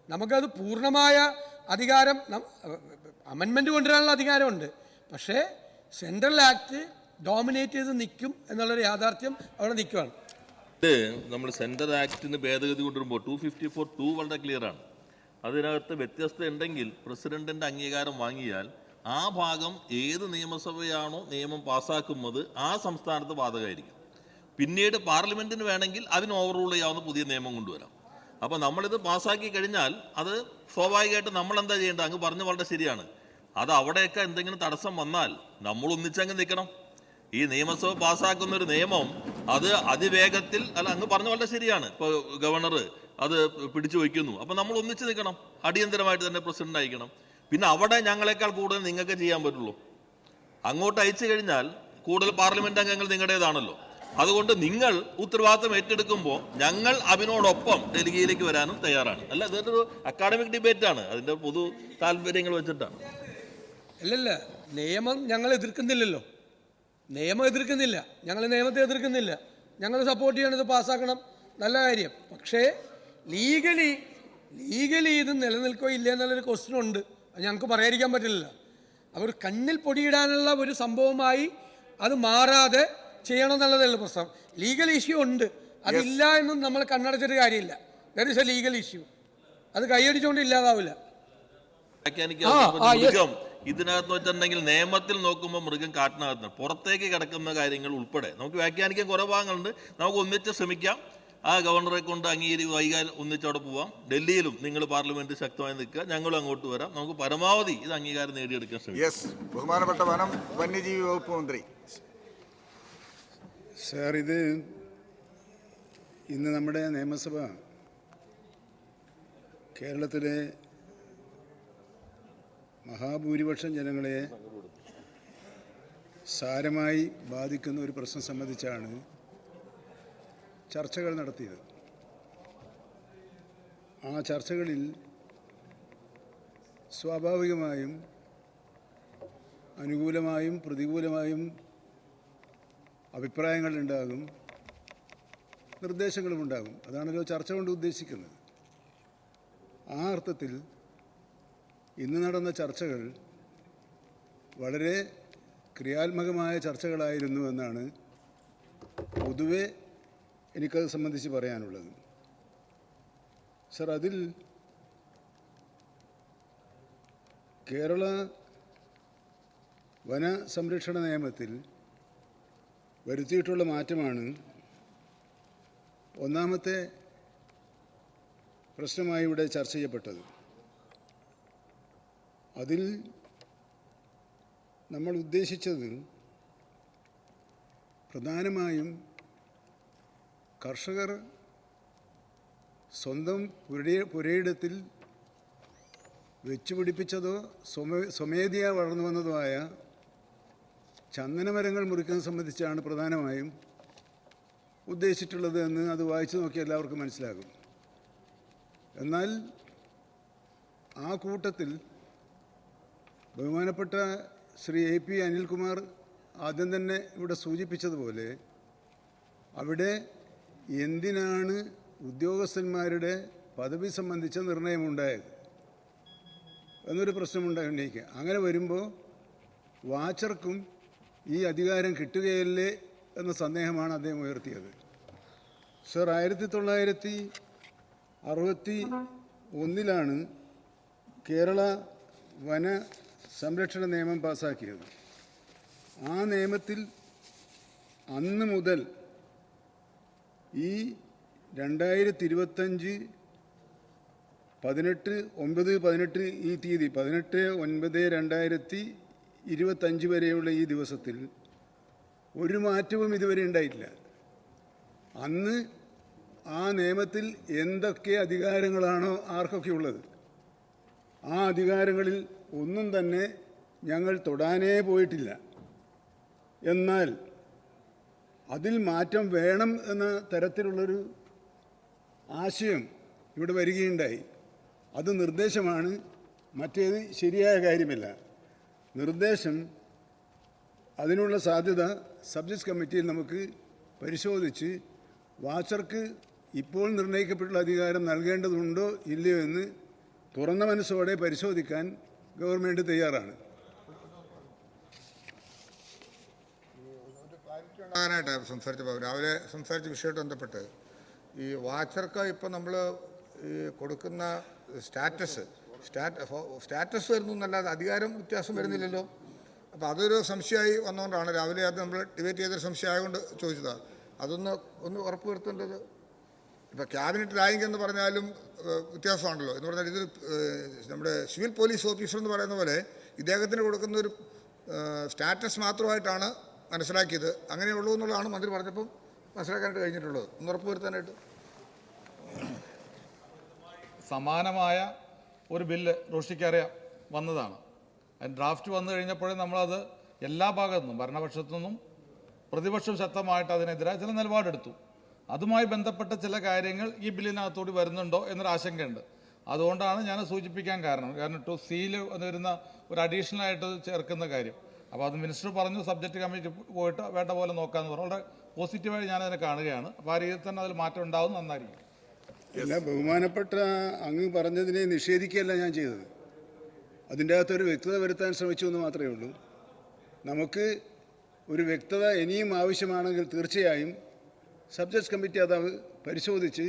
നമുക്കത് പൂർണ്ണമായ അധികാരം അമെൻമെൻറ്റ് കൊണ്ടുവരാനുള്ള അധികാരമുണ്ട്. പക്ഷേ സെൻട്രൽ ആക്ട് ഡോമിനേറ്റ് ചെയ്ത് നിൽക്കും എന്നുള്ളൊരു യാഥാർത്ഥ്യം അവിടെ നിൽക്കുകയാണ്. ഇത് നമ്മൾ സെൻട്രൽ ആക്ടിന് ഭേദഗതി കൊണ്ടുവരുമ്പോൾ 254(2) വളരെ ക്ലിയറാണ്. അതിനകത്ത് വ്യത്യസ്തത ഉണ്ടെങ്കിൽ പ്രസിഡന്റിൻ്റെ അംഗീകാരം വാങ്ങിയാൽ ആ ഭാഗം ഏത് നിയമസഭയാണോ നിയമം പാസ്സാക്കുന്നത് ആ സംസ്ഥാനത്ത് ബാധകമായിരിക്കും. പിന്നീട് പാർലമെൻറ്റിന് വേണമെങ്കിൽ അതിന് ഓവർറൂൾ ചെയ്യാവുന്ന പുതിയ നിയമം കൊണ്ടുവരാം. അപ്പോൾ നമ്മളിത് പാസ്സാക്കി കഴിഞ്ഞാൽ അത് സ്വാഭാവികമായിട്ട് നമ്മളെന്താ ചെയ്യേണ്ടത്? അങ്ങ് പറഞ്ഞ വളരെ ശരിയാണ്. അത് അവിടെയൊക്കെ എന്തെങ്കിലും തടസ്സം വന്നാൽ നമ്മൾ ഒന്നിച്ചങ്ങ് നിൽക്കണം. ഈ നിയമസഭ പാസ്സാക്കുന്ന ഒരു നിയമം അത് അതിവേഗത്തിൽ അങ്ങ് പറഞ്ഞ വളരെ ശരിയാണ്. ഇപ്പോൾ ഗവർണർ അത് പിടിച്ചു വയ്ക്കുന്നു, അപ്പോൾ നമ്മൾ ഒന്നിച്ച് നിൽക്കണം. അടിയന്തരമായിട്ട് തന്നെ പ്രസിഡന്റ് അയക്കണം. പിന്നെ അവിടെ ഞങ്ങളെക്കാൾ കൂടുതൽ നിങ്ങൾക്ക് ചെയ്യാൻ പറ്റുള്ളൂ. അങ്ങോട്ട് അയച്ചു കഴിഞ്ഞാൽ കൂടുതൽ പാർലമെന്റ് അംഗങ്ങൾ നിങ്ങളുടേതാണല്ലോ. അതുകൊണ്ട് നിങ്ങൾ ഉത്തരവാദിത്തം ഏറ്റെടുക്കുമ്പോൾ ഞങ്ങൾ അതിനോടൊപ്പം ഡൽഹിയിലേക്ക് വരാനും തയ്യാറാണ്. അല്ല, ഇതൊരു അക്കാഡമിക് ഡിബേറ്റാണ്, അതിൻ്റെ പൊതു താല്പര്യങ്ങൾ വെച്ചിട്ടാണ്. അല്ലല്ല, നിയമം ഞങ്ങൾ എതിർക്കുന്നില്ലല്ലോ. നിയമം എതിർക്കുന്നില്ല, ഞങ്ങൾ നിയമത്തെ എതിർക്കുന്നില്ല. ഞങ്ങൾ സപ്പോർട്ട് ചെയ്യണത് പാസ്സാക്കണം, നല്ല കാര്യം. പക്ഷേ ലീഗലി ഇത് നിലനിൽക്കോ ഇല്ല എന്നുള്ളൊരു ക്വസ്റ്റ്യൻ ഉണ്ട്. അത് ഞങ്ങൾക്ക് പറയാതിരിക്കാൻ പറ്റില്ല. അവർ കണ്ണിൽ പൊടിയിടാനുള്ള ഒരു സംഭവമായി അത് മാറാതെ ചെയ്യണം എന്നുള്ളതല്ല പ്രശ്നം. ലീഗൽ ഇഷ്യൂ ഉണ്ട്, അതില്ല എന്നും നമ്മൾ കണ്ണടച്ചിട്ട് കാര്യമില്ല. There is A legal issue, അത് കൈയടിച്ചുകൊണ്ട് ഇല്ലാതാവില്ല. ഇതിനകത്ത് വെച്ചിട്ടുണ്ടെങ്കിൽ നിയമത്തിൽ നോക്കുമ്പോൾ മൃഗം കാട്ടിനകത്ത് പുറത്തേക്ക് കിടക്കുന്ന കാര്യങ്ങൾ ഉൾപ്പെടെ നമുക്ക് വ്യാഖ്യാനിക്കാൻ കുറേ ഭാഗങ്ങളുണ്ട്. നമുക്ക് ഒന്നിച്ച് ശ്രമിക്കാം. ആ ഗവർണറെ കൊണ്ട് വൈകാൽ ഒന്നിച്ചവിടെ പോവാം. ഡൽഹിയിലും നിങ്ങൾ പാർലമെന്റ് ശക്തമായി നിൽക്കുക, ഞങ്ങളും അങ്ങോട്ട് വരാം. നമുക്ക് പരമാവധി ഇത് അംഗീകാരം നേടിയെടുക്കാൻ ശ്രമിക്കാം. ബഹുമാനപ്പെട്ട വനം വന്യജീവി വകുപ്പ് മന്ത്രി. സാർ, ഇത് ഇന്ന് നമ്മുടെ നിയമസഭ കേരളത്തിലെ മഹാഭൂരിപക്ഷം ജനങ്ങളെ സാരമായി ബാധിക്കുന്ന ഒരു പ്രശ്നം സംബന്ധിച്ചാണ് ചർച്ചകൾ നടത്തിയത്. ആ ചർച്ചകളിൽ സ്വാഭാവികമായും അനുകൂലമായും പ്രതികൂലമായും അഭിപ്രായങ്ങളുണ്ടാകും, നിർദ്ദേശങ്ങളുമുണ്ടാകും. അതാണല്ലോ ചർച്ച കൊണ്ട് ഉദ്ദേശിക്കുന്നത്. ആ അർത്ഥത്തിൽ ഇന്ന് നടന്ന ചർച്ചകൾ വളരെ ക്രിയാത്മകമായ ചർച്ചകളായിരുന്നു എന്നാണ് പൊതുവെ എനിക്കത് സംബന്ധിച്ച് പറയാനുള്ളത്. സർ, അതിൽ കേരള വന സംരക്ഷണ നിയമത്തിൽ വരുത്തിയിട്ടുള്ള മാറ്റമാണ് ഒന്നാമത്തെ പ്രശ്നമായി ഇവിടെ ചർച്ച ചെയ്യപ്പെട്ടത്. അതിൽ നമ്മൾ ഉദ്ദേശിച്ചത് പ്രധാനമായും കർഷകർ സ്വന്തം പുരയിടത്തിൽ വെച്ചുപിടിപ്പിച്ചതോ സ്വമേധയാ വളർന്നു വന്നതോ ആയ ചന്ദനമരങ്ങൾ മുറിക്കുന്നത് സംബന്ധിച്ചാണ് പ്രധാനമായും ഉദ്ദേശിച്ചിട്ടുള്ളത് എന്ന് അത് വായിച്ചു നോക്കി എല്ലാവർക്കും മനസ്സിലാകും. എന്നാൽ ആ കൂട്ടത്തിൽ ബഹുമാനപ്പെട്ട ശ്രീ AP അനിൽകുമാർ ആദ്യം തന്നെ ഇവിടെ സൂചിപ്പിച്ചതുപോലെ അവിടെ എന്തിനാണ് ഉദ്യോഗസ്ഥന്മാരുടെ പദവി സംബന്ധിച്ച നിർണയമുണ്ടായത് എന്നൊരു പ്രശ്നമുണ്ടായി ഉന്നയിക്കുക. അങ്ങനെ വരുമ്പോൾ വാച്ചർക്കും ഈ അധികാരം കിട്ടുകയല്ലേ എന്ന സന്ദേഹമാണ് അദ്ദേഹം ഉയർത്തിയത്. സർ, 1961 കേരള വന സംരക്ഷണ നിയമം പാസ്സാക്കിയത്. ആ നിയമത്തിൽ അന്ന് മുതൽ ഈ 2025 18/18 ഈ തീയതി 18/9/2025 വരെയുള്ള ഈ ദിവസത്തിൽ ഒരു മാറ്റവും ഇതുവരെ ഉണ്ടായിട്ടില്ല. അന്ന് ആ നിയമത്തിൽ എന്തൊക്കെ അധികാരങ്ങളാണോ ആർക്കൊക്കെ ഉള്ളത് ആ അധികാരങ്ങളിൽ ഒന്നും തന്നെ ഞങ്ങൾ തൊടാനേ പോയിട്ടില്ല. എന്നാൽ അതിൽ മാറ്റം വേണം എന്ന തരത്തിലുള്ളൊരു ആശയം ഇവിടെ വരികയുണ്ടായി. അത് നിർദ്ദേശമാണ് മറ്റേത് ശരിയായ കാര്യമല്ല. നിർദ്ദേശം അതിനുള്ള സാധ്യത സബ്ജക്ട്സ് കമ്മിറ്റിയിൽ നമുക്ക് പരിശോധിച്ച് വാച്ചർക്ക് ഇപ്പോൾ നിർണ്ണയിക്കപ്പെട്ടുള്ള അധികാരം നൽകേണ്ടതുണ്ടോ ഇല്ലയോ എന്ന് തുറന്ന മനസ്സോടെ പരിശോധിക്കാൻ ഗവൺമെൻറ് തയ്യാറാണ്. ഉണ്ടാകാനായിട്ട് സംസാരിച്ചപ്പോൾ രാവിലെ സംസാരിച്ച വിഷയമായിട്ട് ബന്ധപ്പെട്ട് ഈ വാച്ചർക്ക് ഇപ്പം നമ്മൾ ഈ കൊടുക്കുന്ന സ്റ്റാറ്റസ് വരുന്നു എന്നല്ലാതെ അധികാരം വ്യത്യാസം വരുന്നില്ലല്ലോ. അപ്പോൾ അതൊരു സംശയമായി വന്നുകൊണ്ടാണ് രാവിലെ അത് നമ്മൾ ഡിബേറ്റ് ചെയ്തൊരു സംശയമായതുകൊണ്ട് ചോദിച്ചതാണ്. അതൊന്ന് ഉറപ്പ് വരുത്തേണ്ടത്. ഇപ്പോൾ ക്യാബിനറ്റ് റാങ്ക് എന്ന് പറഞ്ഞാലും വ്യത്യാസമാണല്ലോ. എന്ന് പറഞ്ഞാൽ ഇത് നമ്മുടെ സിവിൽ പോലീസ് ഓഫീസർ എന്ന് പറയുന്ന പോലെ ഇദ്ദേഹത്തിന് കൊടുക്കുന്ന ഒരു സ്റ്റാറ്റസ് മാത്രമായിട്ടാണ് മനസ്സിലാക്കിയത്. അങ്ങനെയുള്ളൂ എന്നുള്ളതാണ് മന്ത്രി പറഞ്ഞപ്പം മനസ്സിലാക്കാനായിട്ട് കഴിഞ്ഞിട്ടുള്ളത്. ഒന്ന് ഉറപ്പ് വരുത്താനായിട്ട്. സമാനമായ ഒരു ബില്ല് റോഷിക്കറിയാം വന്നതാണ്. അതിന് ഡ്രാഫ്റ്റ് വന്നു കഴിഞ്ഞപ്പോഴേ നമ്മളത് എല്ലാ ഭാഗത്തു നിന്നും ഭരണപക്ഷത്തു നിന്നും പ്രതിപക്ഷം ശക്തമായിട്ട് അതിനെതിരായ ചില നിലപാടെടുത്തു. അതുമായി ബന്ധപ്പെട്ട ചില കാര്യങ്ങൾ ഈ ബില്ലിനകത്തോടി വരുന്നുണ്ടോ എന്നൊരു ആശങ്കയുണ്ട്. അതുകൊണ്ടാണ് ഞാൻ സൂചിപ്പിക്കാൻ കാരണം ടു സിയിൽ വരുന്ന ഒരു അഡീഷണൽ ആയിട്ട് ചേർക്കുന്ന കാര്യം. അപ്പോൾ അത് മിനിസ്റ്റർ പറഞ്ഞു സബ്ജക്റ്റ് കമ്മിറ്റി പോയിട്ട് വേണ്ട പോലെ നോക്കാമെന്ന് പറഞ്ഞു. വളരെ പോസിറ്റീവായി ഞാനതിനെ കാണുകയാണ്. അപ്പോൾ ആ രീതിയിൽ തന്നെ അതിൽ മാറ്റം ഉണ്ടാവും, നന്നായിരിക്കും. അല്ല, ബഹുമാനപ്പെട്ട അങ്ങ് പറഞ്ഞതിനെ നിഷേധിക്കുകയല്ല ഞാൻ ചെയ്തത്. അതിൻ്റെ അകത്തൊരു വ്യക്തത വരുത്താൻ ശ്രമിച്ചു എന്ന് മാത്രമേ ഉള്ളൂ. നമുക്ക് ഒരു വ്യക്തത ഇനിയും ആവശ്യമാണെങ്കിൽ തീർച്ചയായും സബ്ജക്ട്സ് കമ്മിറ്റി അത് പരിശോധിച്ച്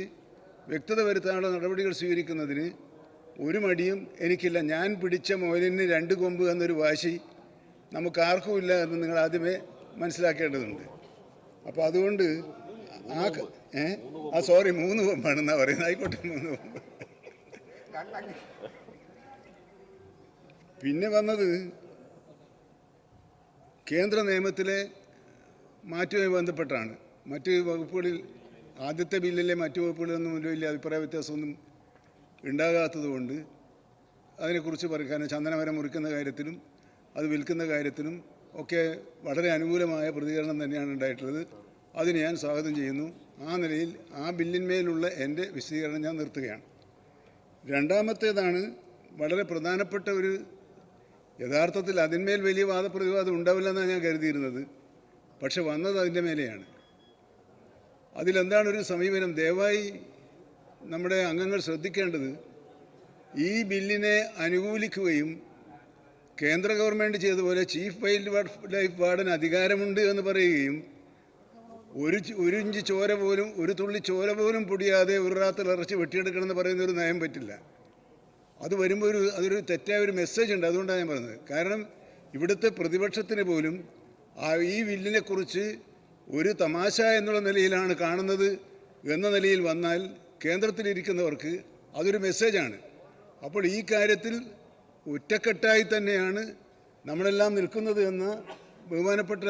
വ്യക്തത വരുത്താനുള്ള നടപടികൾ സ്വീകരിക്കുന്നതിന് ഒരു മടിയും എനിക്കില്ല. ഞാൻ പിടിച്ച മുയലിന് 2 കൊമ്പ് എന്നൊരു വാശി നമുക്കാർക്കുമില്ല എന്ന് നിങ്ങൾ ആദ്യമേ മനസ്സിലാക്കേണ്ടതുണ്ട്. അപ്പോൾ അതുകൊണ്ട് സോറി 3 കൊമ്പാണെന്നാണ് പറയുന്നത്. ആയിക്കോട്ടെ, 3 കൊമ്പ്. പിന്നെ വന്നത് കേന്ദ്ര നിയമത്തിലെ മാറ്റവുമായി ബന്ധപ്പെട്ടാണ്. മറ്റ് വകുപ്പുകളിൽ ആദ്യത്തെ ബില്ലിലെ മറ്റു വകുപ്പുകളിലൊന്നും വലിയ അഭിപ്രായ വ്യത്യാസമൊന്നും ഉണ്ടാകാത്തതുകൊണ്ട് അതിനെക്കുറിച്ച് പറയാൻ ചന്ദനമരം മുറിക്കുന്ന കാര്യത്തിലും അത് വിൽക്കുന്ന കാര്യത്തിലും ഒക്കെ വളരെ അനുകൂലമായ പ്രതികരണം തന്നെയാണ് ഉണ്ടായിട്ടുള്ളത്. അതിന് ഞാൻ സ്വാഗതം ചെയ്യുന്നു. ആ നിലയിൽ ആ ബില്ലിന്മേലുള്ള എൻ്റെ വിശദീകരണം ഞാൻ നിർത്തുകയാണ്. രണ്ടാമത്തേതാണ് വളരെ പ്രധാനപ്പെട്ട ഒരു, യഥാർത്ഥത്തിൽ അതിന്മേൽ വലിയ വാദപ്രതിവാദം ഉണ്ടാവില്ലെന്നാണ് ഞാൻ കരുതിയിരുന്നത്. പക്ഷെ വന്നത് അതിൻ്റെ മേലെയാണ്. അതിലെന്താണൊരു സമീപനം? ദയവായി നമ്മുടെ അംഗങ്ങൾ ശ്രദ്ധിക്കേണ്ടത്, ഈ ബില്ലിനെ അനുകൂലിക്കുകയും കേന്ദ്ര ഗവൺമെൻറ് ചെയ്തതുപോലെ ചീഫ് വൈൽഡ് ലൈഫ് വാർഡന് അധികാരമുണ്ട് എന്ന് പറയുകയും ഒരു ഇഞ്ച് ചോര പോലും, ഒരു തുള്ളി ചോര പോലും പൊടിയാതെ ഒരു റാത്തിൽ ഇറച്ചി വെട്ടിയെടുക്കണമെന്ന് പറയുന്ന ഒരു നയം പറ്റില്ല. അത് വരുമ്പോൾ അതൊരു തെറ്റായ ഒരു മെസ്സേജ് ഉണ്ട്. അതുകൊണ്ടാണ് ഞാൻ പറഞ്ഞത്. കാരണം ഇവിടുത്തെ പ്രതിപക്ഷത്തിന് പോലും ഈ ബില്ലിനെക്കുറിച്ച് ഒരു തമാശ എന്നുള്ള നിലയിലാണ് കാണുന്നത് എന്ന നിലയിൽ വന്നാൽ കേന്ദ്രത്തിലിരിക്കുന്നവർക്ക് അതൊരു മെസ്സേജാണ്. അപ്പോൾ ഈ കാര്യത്തിൽ ഒറ്റക്കെട്ടായി തന്നെയാണ് നമ്മളെല്ലാം നിൽക്കുന്നത് എന്ന് ബഹുമാനപ്പെട്ട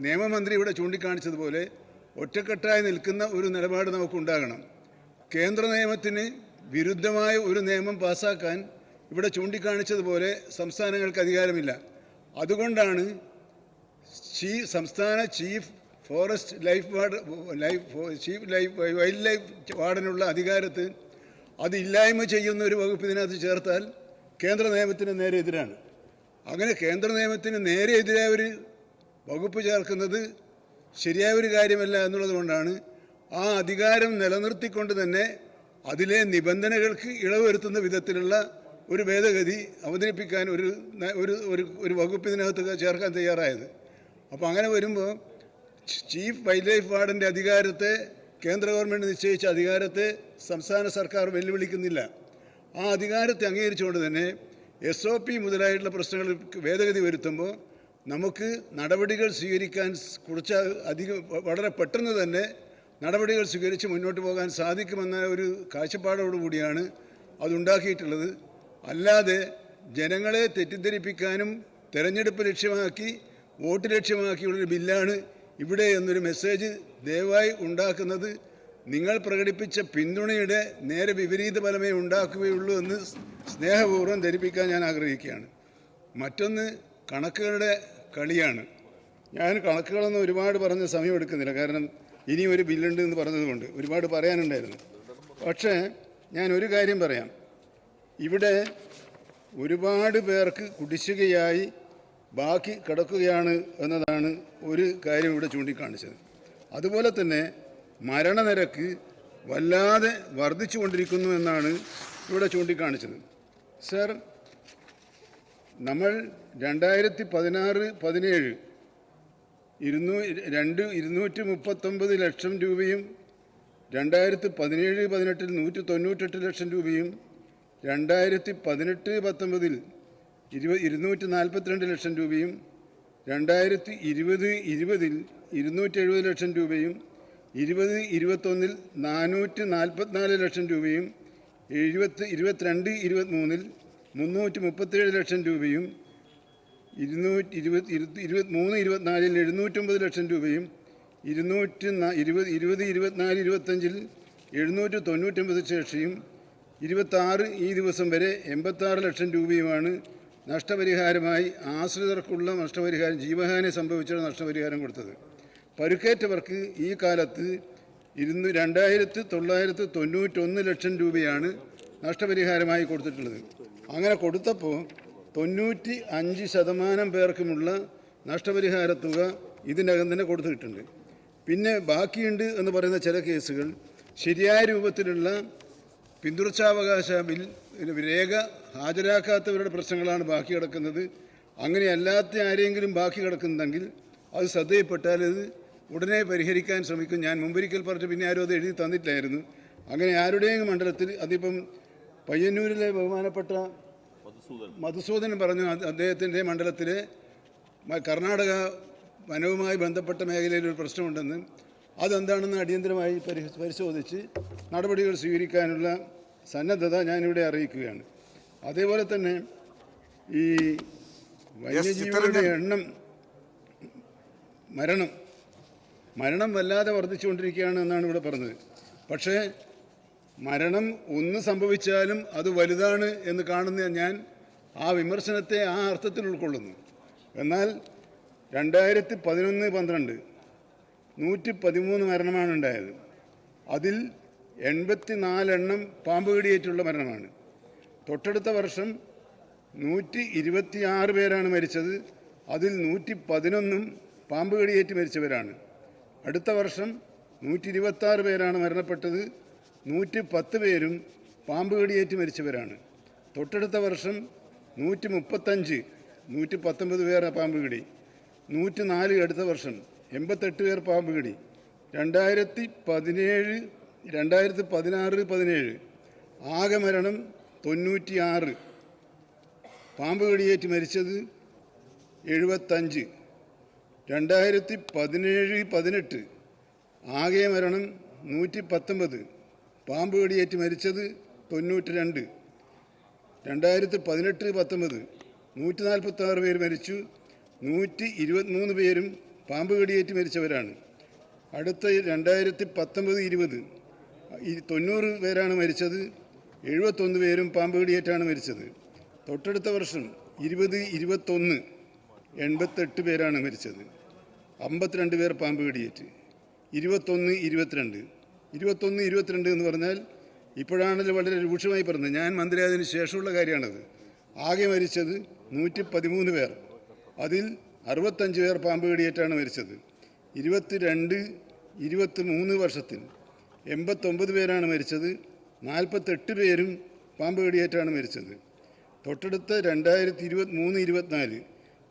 നിയമമന്ത്രി ഇവിടെ ചൂണ്ടിക്കാണിച്ചതുപോലെ ഒറ്റക്കെട്ടായി നിൽക്കുന്ന ഒരു നിലപാട് നമുക്കുണ്ടാകണം. കേന്ദ്ര നിയമത്തിന് വിരുദ്ധമായ ഒരു നിയമം പാസ്സാക്കാൻ ഇവിടെ ചൂണ്ടിക്കാണിച്ചതുപോലെ സംസ്ഥാനങ്ങൾക്ക് അധികാരമില്ല. അതുകൊണ്ടാണ് സംസ്ഥാന chief forest life wildlife വാർഡനുള്ള അധികാരത്തിൽ അത് ഇല്ലായ്മ ചെയ്യുന്ന ഒരു വകുപ്പ് ഇതിനകത്ത് ചേർത്താൽ കേന്ദ്ര നിയമത്തിന് നേരെ എതിരാണ്. അങ്ങനെ കേന്ദ്ര നിയമത്തിന് നേരെ എതിരായ ഒരു വകുപ്പ് ചേർക്കുന്നത് ശരിയായ ഒരു കാര്യമല്ല എന്നുള്ളത് കൊണ്ടാണ് ആ അധികാരം നിലനിർത്തിക്കൊണ്ട് തന്നെ അതിലെ നിബന്ധനകൾക്ക് ഇളവ് വരുത്തുന്ന വിധത്തിലുള്ള ഒരു ഭേദഗതി അവതരിപ്പിക്കാൻ ഒരു വകുപ്പ് ഇതിനകത്ത് ചേർക്കാൻ തയ്യാറായത്. അപ്പോൾ അങ്ങനെ വരുമ്പോൾ ചീഫ് വൈൽഡ് ലൈഫ് വാർഡൻ്റെ അധികാരത്തെ, കേന്ദ്ര ഗവൺമെൻറ് നിശ്ചയിച്ച അധികാരത്തെ സംസ്ഥാന സർക്കാർ വെല്ലുവിളിക്കുന്നില്ല. ആ അധികാരത്തെ അംഗീകരിച്ചുകൊണ്ട് തന്നെ SOP മുതലായിട്ടുള്ള പ്രശ്നങ്ങളിൽ ഭേദഗതി വരുത്തുമ്പോൾ നമുക്ക് നടപടികൾ സ്വീകരിക്കാൻ വളരെ പെട്ടെന്ന് തന്നെ നടപടികൾ സ്വീകരിച്ച് മുന്നോട്ട് പോകാൻ സാധിക്കുമെന്ന ഒരു കാഴ്ചപ്പാടോടുകൂടിയാണ് അതുണ്ടാക്കിയിട്ടുള്ളത്. അല്ലാതെ ജനങ്ങളെ തെറ്റിദ്ധരിപ്പിക്കാനും തെരഞ്ഞെടുപ്പ് ലക്ഷ്യമാക്കി വോട്ട് ലക്ഷ്യമാക്കിയുള്ളൊരു ബില്ലാണ് ഇവിടെ എന്നൊരു മെസ്സേജ് ദയവായി ഉണ്ടാക്കുന്നത് നിങ്ങൾ പ്രകടിപ്പിച്ച പിന്തുണയുടെ നേരെ വിപരീത ഫലമേ ഉണ്ടാക്കുകയുള്ളൂ എന്ന് സ്നേഹപൂർവ്വം ധരിപ്പിക്കാൻ ഞാൻ ആഗ്രഹിക്കുകയാണ്. മറ്റൊന്ന് കണക്കുകളുടെ കളിയാണ്. ഞാൻ കണക്കുകളൊന്നും ഒരുപാട് പറഞ്ഞ സമയമെടുക്കുന്നില്ല, കാരണം ഇനിയും ഒരു ബില്ലുണ്ട് എന്ന് പറഞ്ഞതുകൊണ്ട് ഒരുപാട് പറയാനുണ്ടായിരുന്നു. പക്ഷേ ഞാൻ ഒരു കാര്യം പറയാം. ഇവിടെ ഒരുപാട് പേർക്ക് കുടിശ്ശികയായി ബാക്കി കിടക്കുകയാണ് എന്നതാണ് ഒരു കാര്യം ഇവിടെ ചൂണ്ടിക്കാണിച്ചത്. അതുപോലെ തന്നെ മരണനിരക്ക് വല്ലാതെ വർദ്ധിച്ചു കൊണ്ടിരിക്കുന്നു എന്നാണ് ഇവിടെ ചൂണ്ടിക്കാണിച്ചത്. സർ, നമ്മൾ 2016-17 239 ലക്ഷം രൂപയും 2017-18 198 ലക്ഷം രൂപയും 2018-19 242 ലക്ഷം രൂപയും 2020-20 270 ലക്ഷം രൂപയും 2021 444 ലക്ഷം രൂപയും 22-23 337 ലക്ഷം രൂപയും 23-24 709 ലക്ഷം രൂപയും 2020-24-25 799 ശേഷിയും 26 ഈ ദിവസം വരെ 86 ലക്ഷം രൂപയുമാണ് നഷ്ടപരിഹാരമായി ആശ്രിതർക്കുള്ള നഷ്ടപരിഹാരം, ജീവഹാനി സംഭവിച്ച നഷ്ടപരിഹാരം കൊടുത്തത്. പരുക്കേറ്റവർക്ക് ഈ കാലത്ത് 2991 ലക്ഷം രൂപയാണ് നഷ്ടപരിഹാരമായി കൊടുത്തിട്ടുള്ളത്. അങ്ങനെ കൊടുത്തപ്പോൾ 95% പേർക്കുമുള്ള നഷ്ടപരിഹാര തുക ഇതിനകം തന്നെ കൊടുത്തിട്ടുണ്ട്. പിന്നെ ബാക്കിയുണ്ട് എന്ന് പറയുന്ന ചില കേസുകൾ ശരിയായ രൂപത്തിലുള്ള പിന്തുടർച്ചാവകാശ രേഖ ഹാജരാക്കാത്തവരുടെ പ്രശ്നങ്ങളാണ് ബാക്കി കിടക്കുന്നത്. അങ്ങനെയല്ലാത്ത ആരെങ്കിലും ബാക്കി കിടക്കുന്നുണ്ടെങ്കിൽ അത് ശ്രദ്ധയിൽപ്പെട്ടാൽ അത് ഉടനെ പരിഹരിക്കാൻ ശ്രമിക്കും. ഞാൻ മുമ്പൊരിക്കൽ പറഞ്ഞ് പിന്നെ ആരും അത് എഴുതി തന്നിട്ടില്ലായിരുന്നു. അങ്ങനെ ആരുടെയും മണ്ഡലത്തിൽ, അതിപ്പം പയ്യന്നൂരിലെ ബഹുമാനപ്പെട്ട മധുസൂദനൻ പറഞ്ഞു, അദ്ദേഹത്തിൻ്റെ മണ്ഡലത്തിലെ കർണാടക വനവുമായി ബന്ധപ്പെട്ട മേഖലയിൽ ഒരു പ്രശ്നമുണ്ടെന്ന്. അതെന്താണെന്ന് അടിയന്തരമായി പരിശോധിച്ച് നടപടികൾ സ്വീകരിക്കാനുള്ള സന്നദ്ധത ഞാനിവിടെ അറിയിക്കുകയാണ്. അതേപോലെ തന്നെ ഈ വന്യജീവികളുടെ മരണം വല്ലാതെ വർദ്ധിച്ചുകൊണ്ടിരിക്കുകയാണ് എന്നാണ് ഇവിടെ പറഞ്ഞത്. പക്ഷേ മരണം ഒന്ന് സംഭവിച്ചാലും അത് വലുതാണ് എന്ന് കാണുന്ന ഞാൻ ആ വിമർശനത്തെ ആ അർത്ഥത്തിൽ ഉൾക്കൊള്ളുന്നു. എന്നാൽ 2011-12 113 മരണമാണ് ഉണ്ടായത്. അതിൽ 84 പാമ്പ് കടിയേറ്റുള്ള മരണമാണ്. തൊട്ടടുത്ത വർഷം 126 പേരാണ് മരിച്ചത്. അതിൽ 111 പാമ്പ് കടിയേറ്റ് മരിച്ചവരാണ്. അടുത്ത വർഷം 126 പേരാണ് മരണപ്പെട്ടത്. 110 പേരും പാമ്പ് കടിയേറ്റ് മരിച്ചവരാണ്. തൊട്ടടുത്ത വർഷം 135 119 പേർ പാമ്പ് കടി. 104 അടുത്ത വർഷം 88 പേർ പാമ്പ് കടി. 2016-17 ആകെ മരണം 96, പാമ്പ് കടിയേറ്റ് മരിച്ചത് 75. 2017-18 ആകെ മരണം 119, പാമ്പ് കടിയേറ്റ് മരിച്ചത് 92. 2018-19 146 പേര് മരിച്ചു. 123 പേരും പാമ്പ് കടിയേറ്റ് മരിച്ചവരാണ്. അടുത്ത 2019-20 90 പേരാണ് മരിച്ചത്. 71 പേരും പാമ്പ് കടിയേറ്റാണ് മരിച്ചത്. തൊട്ടടുത്ത വർഷം 20-21 88 പേരാണ് മരിച്ചത്. 52 പേർ പാമ്പ് കടിയേറ്റ്. 21-22 എന്ന് പറഞ്ഞാൽ ഇപ്പോഴാണല്ലോ വളരെ രൂക്ഷമായി പറഞ്ഞത്. ഞാൻ മന്ത്രിയായതിനു ശേഷമുള്ള കാര്യമാണത്. ആകെ മരിച്ചത് 113 പേർ. അതിൽ 65 പേർ പാമ്പ് കടിയേറ്റാണ് മരിച്ചത്. 22-23 വർഷത്തിൽ 89 പേരാണ് മരിച്ചത്. 48 പേരും പാമ്പ് കടിയേറ്റാണ് മരിച്ചത്. തൊട്ടടുത്ത 2023-24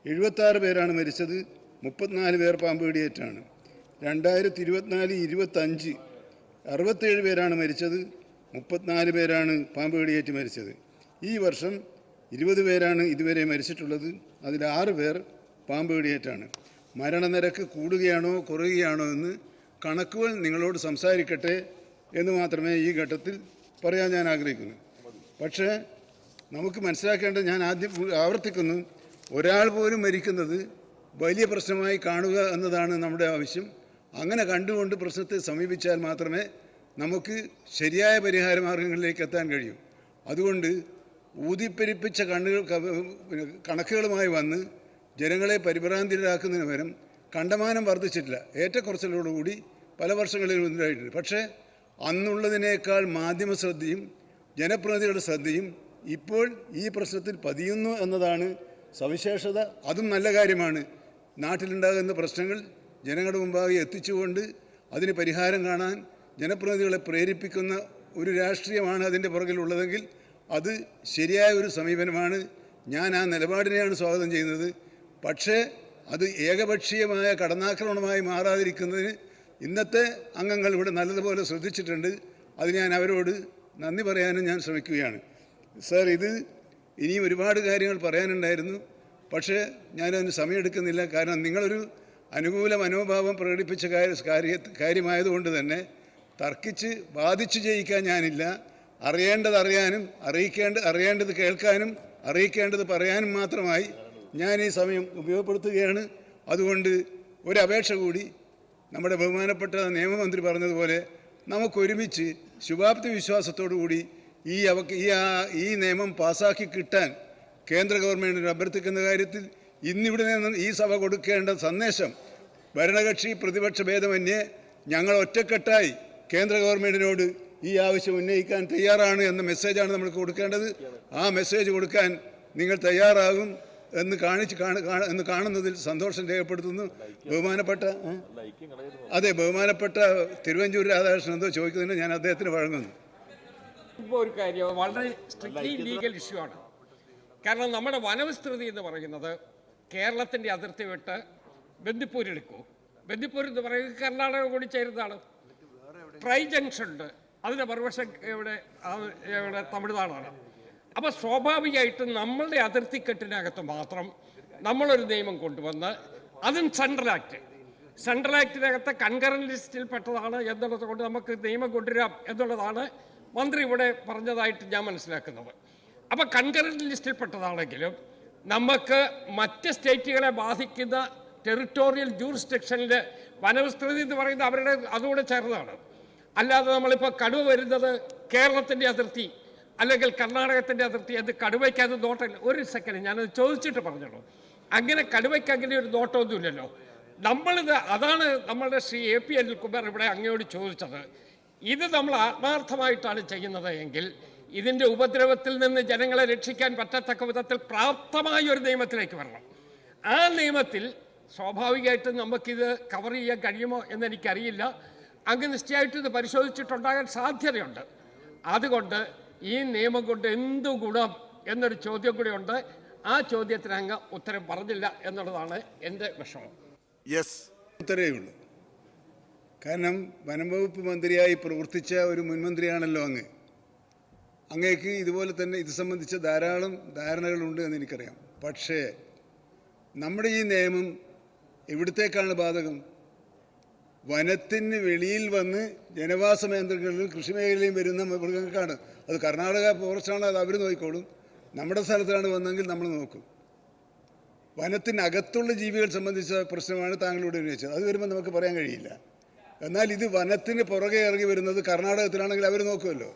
76 പേരാണ് മരിച്ചത്. 34 പേർ പാമ്പ് കടിയേറ്റാണ്. 2024-25 67 പേരാണ് മരിച്ചത്. 34 പേരാണ് പാമ്പ് കടിയേറ്റ് മരിച്ചത്. ഈ വർഷം 20 പേരാണ് ഇതുവരെ മരിച്ചിട്ടുള്ളത്. അതിൽ 6 പേർ പാമ്പ് കടിയേറ്റാണ്. മരണനിരക്ക് കൂടുകയാണോ കുറയുകയാണോ എന്ന് കണക്കുകൾ നിങ്ങളോട് സംസാരിക്കട്ടെ എന്ന് മാത്രമേ ഈ ഘട്ടത്തിൽ പറയാൻ ഞാൻ ആഗ്രഹിക്കുന്നു. പക്ഷേ നമുക്ക് മനസ്സിലാക്കേണ്ടത്, ഞാൻ ആദ്യം ആവർത്തിക്കുന്നു, ഒരാൾ പോലും മരിക്കുന്നത് വലിയ പ്രശ്നമായി കാണുക എന്നതാണ് നമ്മുടെ ആവശ്യം. അങ്ങനെ കണ്ടുകൊണ്ട് പ്രശ്നത്തെ സമീപിച്ചാൽ മാത്രമേ നമുക്ക് ശരിയായ പരിഹാര മാർഗങ്ങളിലേക്ക് എത്താൻ കഴിയൂ. അതുകൊണ്ട് ഊതിപ്പെരിപ്പിച്ച കണക്കുകളുമായി വന്ന് ജനങ്ങളെ പരിഭ്രാന്തിയിലാക്കുന്നതിന് പകരം കണ്ടമാനം വർദ്ധിച്ചിട്ടില്ല, ഏറ്റക്കുറച്ചിലോടുകൂടി പല വർഷങ്ങളിലും ഉണ്ടായിട്ടുണ്ട്. പക്ഷേ അന്നുള്ളതിനേക്കാൾ മാധ്യമ ശ്രദ്ധയും ജനപ്രതിനിധികളുടെ ശ്രദ്ധയും ഇപ്പോൾ ഈ പ്രശ്നത്തിൽ പതിയുന്നു എന്നതാണ് സവിശേഷത. അതും നല്ല കാര്യമാണ്. നാട്ടിലുണ്ടാകുന്ന പ്രശ്നങ്ങൾ ജനങ്ങളുടെ മുമ്പാകെ എത്തിച്ചുകൊണ്ട് അതിന് പരിഹാരം കാണാൻ ജനപ്രതിനിധികളെ പ്രേരിപ്പിക്കുന്ന ഒരു രാഷ്ട്രീയമാണ് അതിൻ്റെ പുറകിലുള്ളതെങ്കിൽ അത് ശരിയായ ഒരു സമീപനമാണ്. ഞാൻ ആ നിലപാടിനെയാണ് സ്വാഗതം ചെയ്യുന്നത്. പക്ഷേ അത് ഏകപക്ഷീയമായ കടന്നാക്രമണമായി മാറാതിരിക്കുന്നതിന് ഇന്നത്തെ അംഗങ്ങൾ ഇവിടെ നല്ലതുപോലെ ശ്രദ്ധിച്ചിട്ടുണ്ട്. അത് ഞാൻ അവരോട് നന്ദി പറയാനും ഞാൻ ശ്രമിക്കുകയാണ്. സർ, ഇത് ഇനിയും ഒരുപാട് കാര്യങ്ങൾ പറയാനുണ്ടായിരുന്നു. പക്ഷേ ഞാനതിന് സമയമെടുക്കുന്നില്ല. കാരണം നിങ്ങളൊരു അനുകൂല മനോഭാവം പ്രകടിപ്പിച്ച കാര്യമായതുകൊണ്ട് തന്നെ തർക്കിച്ച് ബാധിച്ചു ജയിക്കാൻ ഞാനില്ല. അറിയേണ്ടത് അറിയാനും അറിയേണ്ടത് കേൾക്കാനും അറിയിക്കേണ്ടത് പറയാനും മാത്രമായി ഞാൻ ഈ സമയം ഉപയോഗപ്പെടുത്തുകയാണ്. അതുകൊണ്ട് ഒരപേക്ഷ കൂടി നമ്മുടെ ബഹുമാനപ്പെട്ട നിയമമന്ത്രി പറഞ്ഞതുപോലെ നമുക്കൊരുമിച്ച് ശുഭാപ്തി വിശ്വാസത്തോടു കൂടി ഈ നിയമം പാസ്സാക്കി കിട്ടാൻ കേന്ദ്ര ഗവൺമെൻറ്റിന് അഭ്യർത്ഥിക്കുന്ന കാര്യത്തിൽ ഇന്നിവിടെ നിന്ന് ഈ സഭ കൊടുക്കേണ്ട സന്ദേശം ഭരണകക്ഷി പ്രതിപക്ഷ ഭേദമന്യേ ഞങ്ങൾ ഒറ്റക്കെട്ടായി കേന്ദ്ര ഗവൺമെൻറ്റിനോട് ഈ ആവശ്യം ഉന്നയിക്കാൻ തയ്യാറാണ് എന്ന മെസ്സേജാണ് നമ്മൾ കൊടുക്കേണ്ടത്. ആ മെസ്സേജ് കൊടുക്കാൻ നിങ്ങൾ തയ്യാറാകും എന്ന് കാണുന്നതിൽ സന്തോഷം രേഖപ്പെടുത്തുന്നു. ബഹുമാനപ്പെട്ട തിരുവഞ്ചൂർ രാധാകൃഷ്ണൻ എന്തോ ചോദിക്കുന്നതിന് ഞാൻ അദ്ദേഹത്തിന് വഴങ്ങുന്നു. ഇപ്പോൾ ഒരു കാര്യം വളരെ സ്ട്രിക്ട്ലി ലീഗൽ ഇഷ്യൂ ആണ്. കാരണം നമ്മുടെ വനവിസ്തൃതി എന്ന് പറയുന്നത് കേരളത്തിൻ്റെ അതിർത്തി വിട്ട് ബന്ദിപ്പൂരെടുക്കൂ. ബന്ദിപ്പൂർ എന്ന് പറയുന്നത് കർണാടക കൂടി ചേരുന്നതാണ്. ട്രൈ ജംഗ്ഷൻ ഉണ്ട്, അതിൻ്റെ മറുവശം ഇവിടെ തമിഴ്നാടാണ്. അപ്പോൾ സ്വാഭാവികമായിട്ടും നമ്മളുടെ അതിർത്തിക്കെട്ടിനകത്ത് മാത്രം നമ്മളൊരു നിയമം കൊണ്ടുവന്ന് അതും സെൻട്രൽ ആക്ടിനകത്ത് കൺകറന്റ് ലിസ്റ്റിൽ പെട്ടതാണ് എന്നുള്ളത് കൊണ്ട് നമുക്ക് നിയമം കൊണ്ടുവരാം എന്നുള്ളതാണ് മന്ത്രി ഇവിടെ പറഞ്ഞതായിട്ട് ഞാൻ മനസ്സിലാക്കുന്നത്. അപ്പോൾ കൺകറന്റ് ലിസ്റ്റിൽ പെട്ടതാണെങ്കിലും നമുക്ക് മറ്റ് സ്റ്റേറ്റുകളെ ബാധിക്കുന്ന ടെറിട്ടോറിയൽ ജൂറിസ്ഡിക്ഷനിൽ വനവിസ്തൃതി എന്ന് പറയുന്നത് അവരുടെ അതുകൂടെ ചേർന്നതാണ്. അല്ലാതെ നമ്മളിപ്പോൾ കടുവ വരുന്നത് കേരളത്തിൻ്റെ അതിർത്തി അല്ലെങ്കിൽ കർണാടകത്തിൻ്റെ അതിർത്തി അത് കടുവയ്ക്ക് അത് നോട്ടമില്ല. ഒരു സെക്കൻഡ് ഞാനത് ചോദിച്ചിട്ട് പറഞ്ഞോളൂ. അങ്ങനെ കടുവയ്ക്ക് അങ്ങനെ ഒരു നോട്ടമൊന്നുമില്ലല്ലോ. അതാണ് നമ്മളുടെ ശ്രീ AP അനിൽകുമാർ ഇവിടെ അങ്ങയോട് ചോദിച്ചത്. ഇത് നമ്മൾ ആത്മാർത്ഥമായിട്ടാണ് ചെയ്യുന്നത് എങ്കിൽ ഇതിൻ്റെ ഉപദ്രവത്തിൽ നിന്ന് ജനങ്ങളെ രക്ഷിക്കാൻ പറ്റത്തക്ക വിധത്തിൽ പ്രാപ്തമായ ഒരു നിയമത്തിലേക്ക് വരണം. ആ നിയമത്തിൽ സ്വാഭാവികമായിട്ടും നമുക്കിത് കവർ ചെയ്യാൻ കഴിയുമോ എന്നെനിക്കറിയില്ല. അങ്ങ് നിശ്ചയമായിട്ടും ഇത് പരിശോധിച്ചിട്ടുണ്ടാകാൻ സാധ്യതയുണ്ട്. അതുകൊണ്ട് ഈ നിയമം കൊണ്ട് എന്തു ഗുണം എന്നൊരു ചോദ്യം കൂടി ഉണ്ട്. ആ ചോദ്യത്തിന് അങ്ങ് ഉത്തരം പറഞ്ഞില്ല എന്നുള്ളതാണ് എൻ്റെ വിഷമം. ഉത്തരവേ ഉള്ളൂ. കാരണം വനം വകുപ്പ് മന്ത്രിയായി പ്രവർത്തിച്ച ഒരു മുൻമന്ത്രിയാണല്ലോ അങ്ങേക്ക് ഇതുപോലെ തന്നെ ഇത് സംബന്ധിച്ച ധാരാളം ധാരണകളുണ്ട് എന്ന് എനിക്കറിയാം. പക്ഷേ നമ്മുടെ ഈ നിയമം എവിടത്തേക്കാണ് ബാധകം? വനത്തിന് വെളിയിൽ വന്ന് ജനവാസ മേഖലകളിലും കൃഷിമേഖലയിലും വരുന്ന മൃഗങ്ങൾക്കാണ്. അത് കർണാടക ഫോറസ്റ്റാണ്, അത് അവർ നോക്കിക്കോളും. നമ്മുടെ സ്ഥലത്താണ് വന്നെങ്കിൽ നമ്മൾ നോക്കും. വനത്തിനകത്തുള്ള ജീവികൾ സംബന്ധിച്ച പ്രശ്നമാണ് താങ്കളോട് ഉന്നയിച്ചത്. അത് വരുമ്പോൾ നമുക്ക് പറയാൻ കഴിയില്ല. എന്നാൽ ഇത് വനത്തിന് പുറകെ ഇറങ്ങി വരുന്നത് കർണാടകത്തിലാണെങ്കിൽ അവർ നോക്കുമല്ലോ.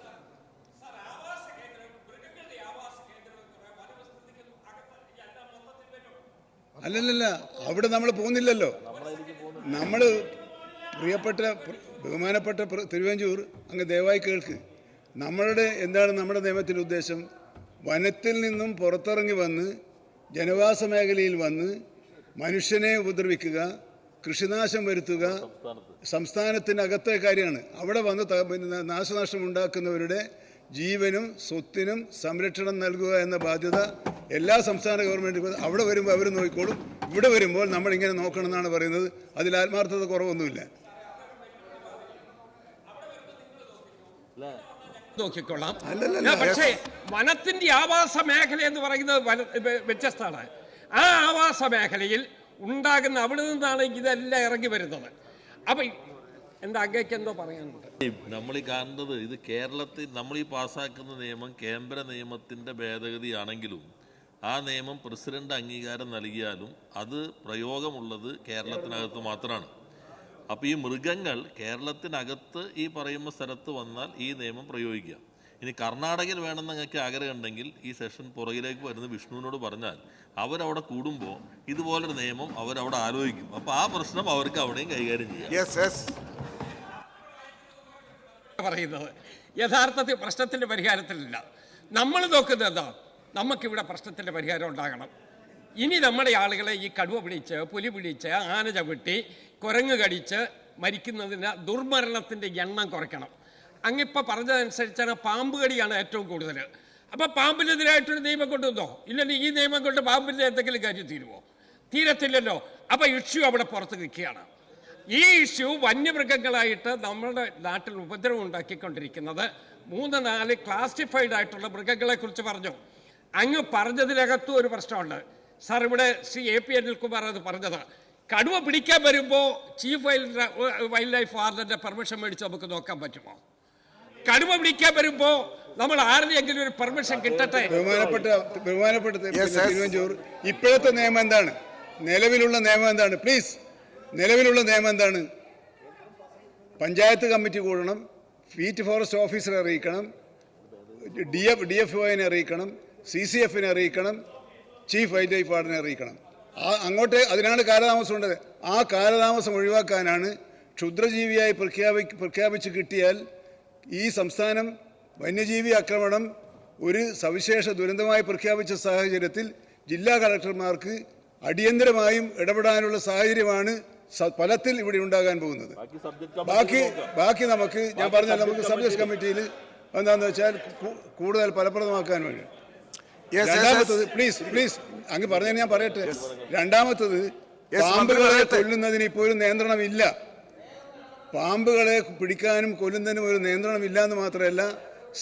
അല്ലല്ല, അവിടെ നമ്മൾ പോകുന്നില്ലല്ലോ. നമ്മൾ ബഹുമാനപ്പെട്ട തിരുവഞ്ചൂർ അങ്ങ് ദയവായി കേൾക്ക്. എന്താണ് നമ്മുടെ നിയമത്തിൻ്റെ ഉദ്ദേശം? വനത്തിൽ നിന്നും പുറത്തിറങ്ങി വന്ന് ജനവാസ മേഖലയിൽ വന്ന് മനുഷ്യനെ ഉപദ്രവിക്കുക, കൃഷിനാശം വരുത്തുക സംസ്ഥാനത്തിനകത്തെ കാര്യമാണ്. അവിടെ വന്ന് നാശനഷ്ടം ഉണ്ടാക്കുന്നവരുടെ ജീവനും സ്വത്തിനും സംരക്ഷണം നൽകുക എന്ന ബാധ്യത എല്ലാ സംസ്ഥാന ഗവൺമെൻറ്റും അവിടെ വരുമ്പോൾ അവർ നോക്കിക്കോളും. ഇവിടെ വരുമ്പോൾ നമ്മളിങ്ങനെ നോക്കണം എന്നാണ് പറയുന്നത്. അതിൽ ആത്മാർത്ഥത കുറവൊന്നുമില്ല. നോക്കിക്കൊള്ളാം. പക്ഷേ വനത്തിന്റെ ആവാസ മേഖല എന്ന് പറയുന്നത് വ്യത്യസ്തമാണ്. ആ ആവാസ മേഖലയിൽ ഉണ്ടാകുന്ന അവിടെ നിന്നാണ് ഇതെല്ലാം ഇറങ്ങി വരുന്നത്. അപ്പൊ എന്താ അങ്ങേക്ക് എന്തോ പറയാനുണ്ട്? നമ്മൾ ഈ കാണുന്നത് ഇത് കേരളത്തിൽ നമ്മൾ ഈ പാസ്സാക്കുന്ന നിയമം കേന്ദ്ര നിയമത്തിന്റെ ഭേദഗതിയാണെങ്കിലും ആ നിയമം പ്രസിഡന്റ് അംഗീകാരം നൽകിയാലും അത് പ്രയോഗമുള്ളത് കേരളത്തിനകത്ത് മാത്രമാണ്. അപ്പോൾ ഈ മൃഗങ്ങൾ കേരളത്തിനകത്ത് ഈ പറയുന്ന സ്ഥലത്ത് വന്നാൽ ഈ നിയമം പ്രയോഗിക്കുക. ഇനി കർണാടകയിൽ വേണമെന്ന് നിങ്ങൾക്ക് ആഗ്രഹമുണ്ടെങ്കിൽ ഈ സെഷൻ പുറകിലേക്ക് വരുന്ന വിഷ്ണുവിനോട് പറഞ്ഞാൽ അവരവിടെ കൂടുമ്പോൾ ഇതുപോലൊരു നിയമം അവരവിടെ ആലോചിക്കും. അപ്പോൾ ആ പ്രശ്നം അവർക്ക് അവിടെയും കൈകാര്യം ചെയ്യാം. പറയുന്നത് യഥാർത്ഥത്തിൽ പ്രശ്നത്തിൻ്റെ പരിഹാരത്തിലില്ല. നമ്മൾ നോക്കുന്നത് എന്താ? നമുക്കിവിടെ പ്രശ്നത്തിൻ്റെ പരിഹാരം ഉണ്ടാകണം. ഇനി നമ്മുടെ ആളുകളെ ഈ കടുവ പിടിച്ച്, പുലി പിടിച്ച്, ആന ചവിട്ടി, കുരങ്ങ് കടിച്ച് മരിക്കുന്നതിന് ദുർമരണത്തിൻ്റെ എണ്ണം കുറയ്ക്കണം. അങ്ങിപ്പോൾ പറഞ്ഞതനുസരിച്ചാണ് പാമ്പ് കടിയാണ് ഏറ്റവും കൂടുതൽ. അപ്പോൾ പാമ്പിനെതിരായിട്ടൊരു നിയമം കൊണ്ടുവന്നോ? ഇല്ലെങ്കിൽ ഈ നിയമം കൊണ്ട് പാമ്പിൻ്റെ എന്തെങ്കിലും കാര്യം തീരുമോ? തീരത്തില്ലല്ലോ. അപ്പോൾ ഇഷ്യൂ അവിടെ പുറത്ത് നിൽക്കുകയാണ്. ഈ ഇഷ്യൂ വന്യമൃഗങ്ങളായിട്ട് നമ്മുടെ നാട്ടിൽ ഉപദ്രവം ഉണ്ടാക്കിക്കൊണ്ടിരിക്കുന്നത് 3-4 ക്ലാസിഫൈഡ് ആയിട്ടുള്ള മൃഗങ്ങളെക്കുറിച്ച് പറഞ്ഞു. അങ്ങ് പറഞ്ഞതിനകത്തും ഒരു പ്രശ്നമുണ്ട് സാർ. ഇവിടെ ശ്രീ AP അനിൽകുമാർ അത് പറഞ്ഞത്, കടുവ പിടിക്കാൻ വരുമ്പോൾ ചീഫ് വൈൽഡ് ലൈഫ് വാർഡന്റെ പെർമിഷൻ മേടിച്ച് നമുക്ക് നോക്കാൻ പറ്റുമോ? കടുവ പിടിക്കാൻ വരുമ്പോൾ നമ്മൾ ആരുടെയെങ്കിലും ഒരു പെർമിഷൻ കിട്ടട്ടെ. ബഹുമാനപ്പെട്ട തിരുവഞ്ചൂർ, ഇപ്പോഴത്തെ നിയമം എന്താണ്? നിലവിലുള്ള നിയമം എന്താണ്? പ്ലീസ്, നിലവിലുള്ള നിയമം എന്താണ്? പഞ്ചായത്ത് കമ്മിറ്റി കൂടണം, ഫീറ്റ് ഫോറസ്റ്റ് ഓഫീസറെ അറിയിക്കണം, DFOനെ അറിയിക്കണം, CCFനെ അറിയിക്കണം, ചീഫ് വൈൽഡ് ലൈഫ് വാർഡനെ അറിയിക്കണം. അങ്ങോട്ട് അതിനാണ് കാലതാമസം ഉണ്ടത്. ആ കാലതാമസം ഒഴിവാക്കാനാണ് ക്ഷുദ്രജീവിയായി പ്രഖ്യാപിച്ച് കിട്ടിയാൽ ഈ സംസ്ഥാനം വന്യജീവി ആക്രമണം ഒരു സവിശേഷ ദുരന്തമായി പ്രഖ്യാപിച്ച സാഹചര്യത്തിൽ ജില്ലാ കളക്ടർമാർക്ക് അടിയന്തരമായും ഇടപെടാനുള്ള സാഹചര്യമാണ് ഫലത്തിൽ ഇവിടെ ഉണ്ടാകാൻ പോകുന്നത്. ബാക്കി നമുക്ക് ഞാൻ പറഞ്ഞാൽ നമുക്ക് സബ്ജക്ട് കമ്മിറ്റിയിൽ എന്താണെന്ന് വെച്ചാൽ കൂടുതൽ ഫലപ്രദമാക്കാൻ വേണ്ടി. രണ്ടാമത്തത്, പ്ലീസ് അങ്ങ് പറഞ്ഞ ഞാൻ പറയട്ടെ. രണ്ടാമത്തത്, പാമ്പുകളെ കൊല്ലുന്നതിന് ഇപ്പോൾ ഒരു നിയന്ത്രണമില്ല. പാമ്പുകളെ പിടിക്കാനും കൊല്ലുന്നതിനും ഒരു നിയന്ത്രണമില്ല എന്ന് മാത്രമല്ല,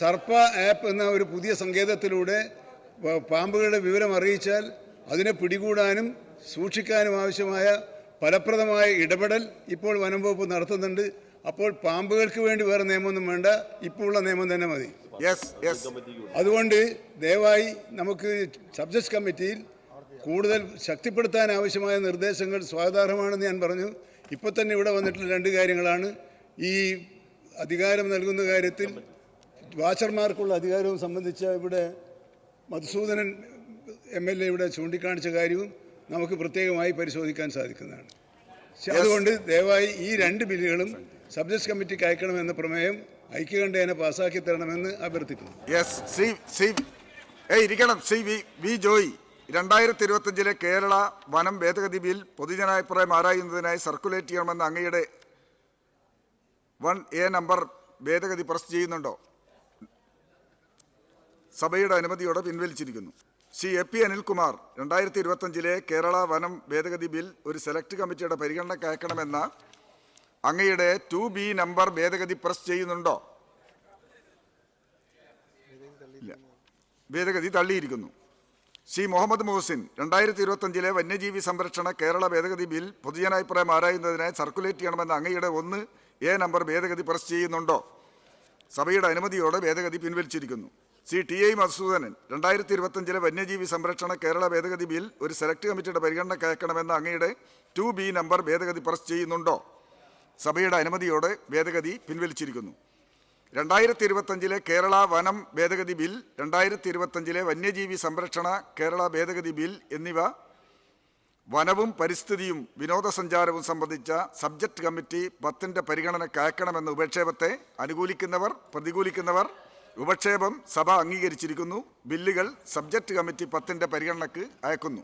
സർപ്പ ആപ്പ് എന്ന ഒരു പുതിയ സങ്കേതത്തിലൂടെ പാമ്പുകളുടെ വിവരം അറിയിച്ചാൽ അതിനെ പിടികൂടാനും സൂക്ഷിക്കാനും ആവശ്യമായ ഫലപ്രദമായ ഇടപെടൽ ഇപ്പോൾ വനം വകുപ്പ് നടത്തുന്നുണ്ട്. അപ്പോൾ പാമ്പുകൾക്ക് വേണ്ടി വേറെ നിയമമൊന്നും വേണ്ട, ഇപ്പോൾ ഉള്ള നിയമം തന്നെ മതി. അതുകൊണ്ട് ദയവായി നമുക്ക് സബ്ജക്ട് കമ്മിറ്റിയിൽ കൂടുതൽ ശക്തിപ്പെടുത്താൻ ആവശ്യമായ നിർദ്ദേശങ്ങൾ സ്വാഗതാർഹമാണെന്ന് ഞാൻ പറഞ്ഞു. ഇപ്പോൾ തന്നെ ഇവിടെ വന്നിട്ടുള്ള 2 കാര്യങ്ങളാണ്. ഈ അധികാരം നൽകുന്ന കാര്യത്തിൽ വാച്ചർമാർക്കുള്ള അധികാരവും സംബന്ധിച്ച ഇവിടെ മധുസൂദനൻ MLA ഇവിടെ ചൂണ്ടിക്കാണിച്ച കാര്യവും നമുക്ക് പ്രത്യേകമായി പരിശോധിക്കാൻ സാധിക്കുന്നതാണ്. അതുകൊണ്ട് ദയവായി ഈ 2 ബില്ലുകളും സബ്ജക്ട് കമ്മിറ്റിക്ക് അയക്കണമെന്ന പ്രമേയം ഐക്യകണ്ഠേന പാസ്സാക്കി തരണമെന്ന് അഭ്യർത്ഥിക്കുന്നു. ഇരിക്കണം. വി ജോയി, 2025 കേരള വനം ഭേദഗതി ബിൽ പൊതുജനാഭിപ്രായം ആരായുന്നതിനായി സർക്കുലേറ്റ് ചെയ്യണമെന്ന് അങ്ങയുടെ 1A നമ്പർ ഭേദഗതി പ്രസ് ചെയ്യുന്നുണ്ടോ? സഭയുടെ അനുമതിയോടെ പിൻവലിച്ചിരിക്കുന്നു. ശ്രീ AP അനിൽകുമാർ, 2025 കേരള വനം ഭേദഗതി ബിൽ ഒരു സെലക്ട് കമ്മിറ്റിയുടെ പരിഗണനയ്ക്ക് അയക്കണമെന്ന അങ്ങയുടെ 2B നമ്പർ ഭേദഗതി പ്രസ് ചെയ്യുന്നുണ്ടോ? ഇല്ല, ഭേദഗതി തള്ളിയിരിക്കുന്നു. ശ്രീ മുഹമ്മദ് മുഹസിൻ, 2025 വന്യജീവി സംരക്ഷണ കേരള ഭേദഗതി ബിൽ പൊതുജനാഭിപ്രായം ആരായുന്നതിനായി സർക്കുലേറ്റ് ചെയ്യണമെന്ന അങ്ങയുടെ 1A നമ്പർ ഭേദഗതി പ്രസ് ചെയ്യുന്നുണ്ടോ? സഭയുടെ അനുമതിയോടെ ഭേദഗതി പിൻവലിച്ചിരിക്കുന്നു. ശ്രീ TI മധുസൂദനൻ, 2025 വന്യജീവി സംരക്ഷണ കേരള ഭേദഗതി ബിൽ ഒരു സെലക്ട് കമ്മിറ്റിയുടെ പരിഗണനയ്ക്ക് അയക്കണമെന്ന അങ്ങയുടെ 2B നമ്പർ ഭേദഗതി പ്രസ് ചെയ്യുന്നുണ്ടോ? സഭയുടെ അനുമതിയോടെ ഭേദഗതി പിൻവലിച്ചിരിക്കുന്നു. 2025 കേരള വനം ഭേദഗതി ബിൽ, 2025 വന്യജീവി സംരക്ഷണ കേരള ഭേദഗതി ബിൽ എന്നിവ വനവും പരിസ്ഥിതിയും വിനോദസഞ്ചാരവും സംബന്ധിച്ച സബ്ജക്ട് കമ്മിറ്റി 10ന്റെ പരിഗണനയ്ക്ക് അയക്കണമെന്ന ഉപക്ഷേപത്തെ അനുകൂലിക്കുന്നവർ, പ്രതികൂലിക്കുന്നവർ, ഉപക്ഷേപം സഭ അംഗീകരിച്ചിരിക്കുന്നു. ബില്ലുകൾ സബ്ജക്ട് കമ്മിറ്റി 10ന്റെ പരിഗണനയ്ക്ക് അയക്കുന്നു.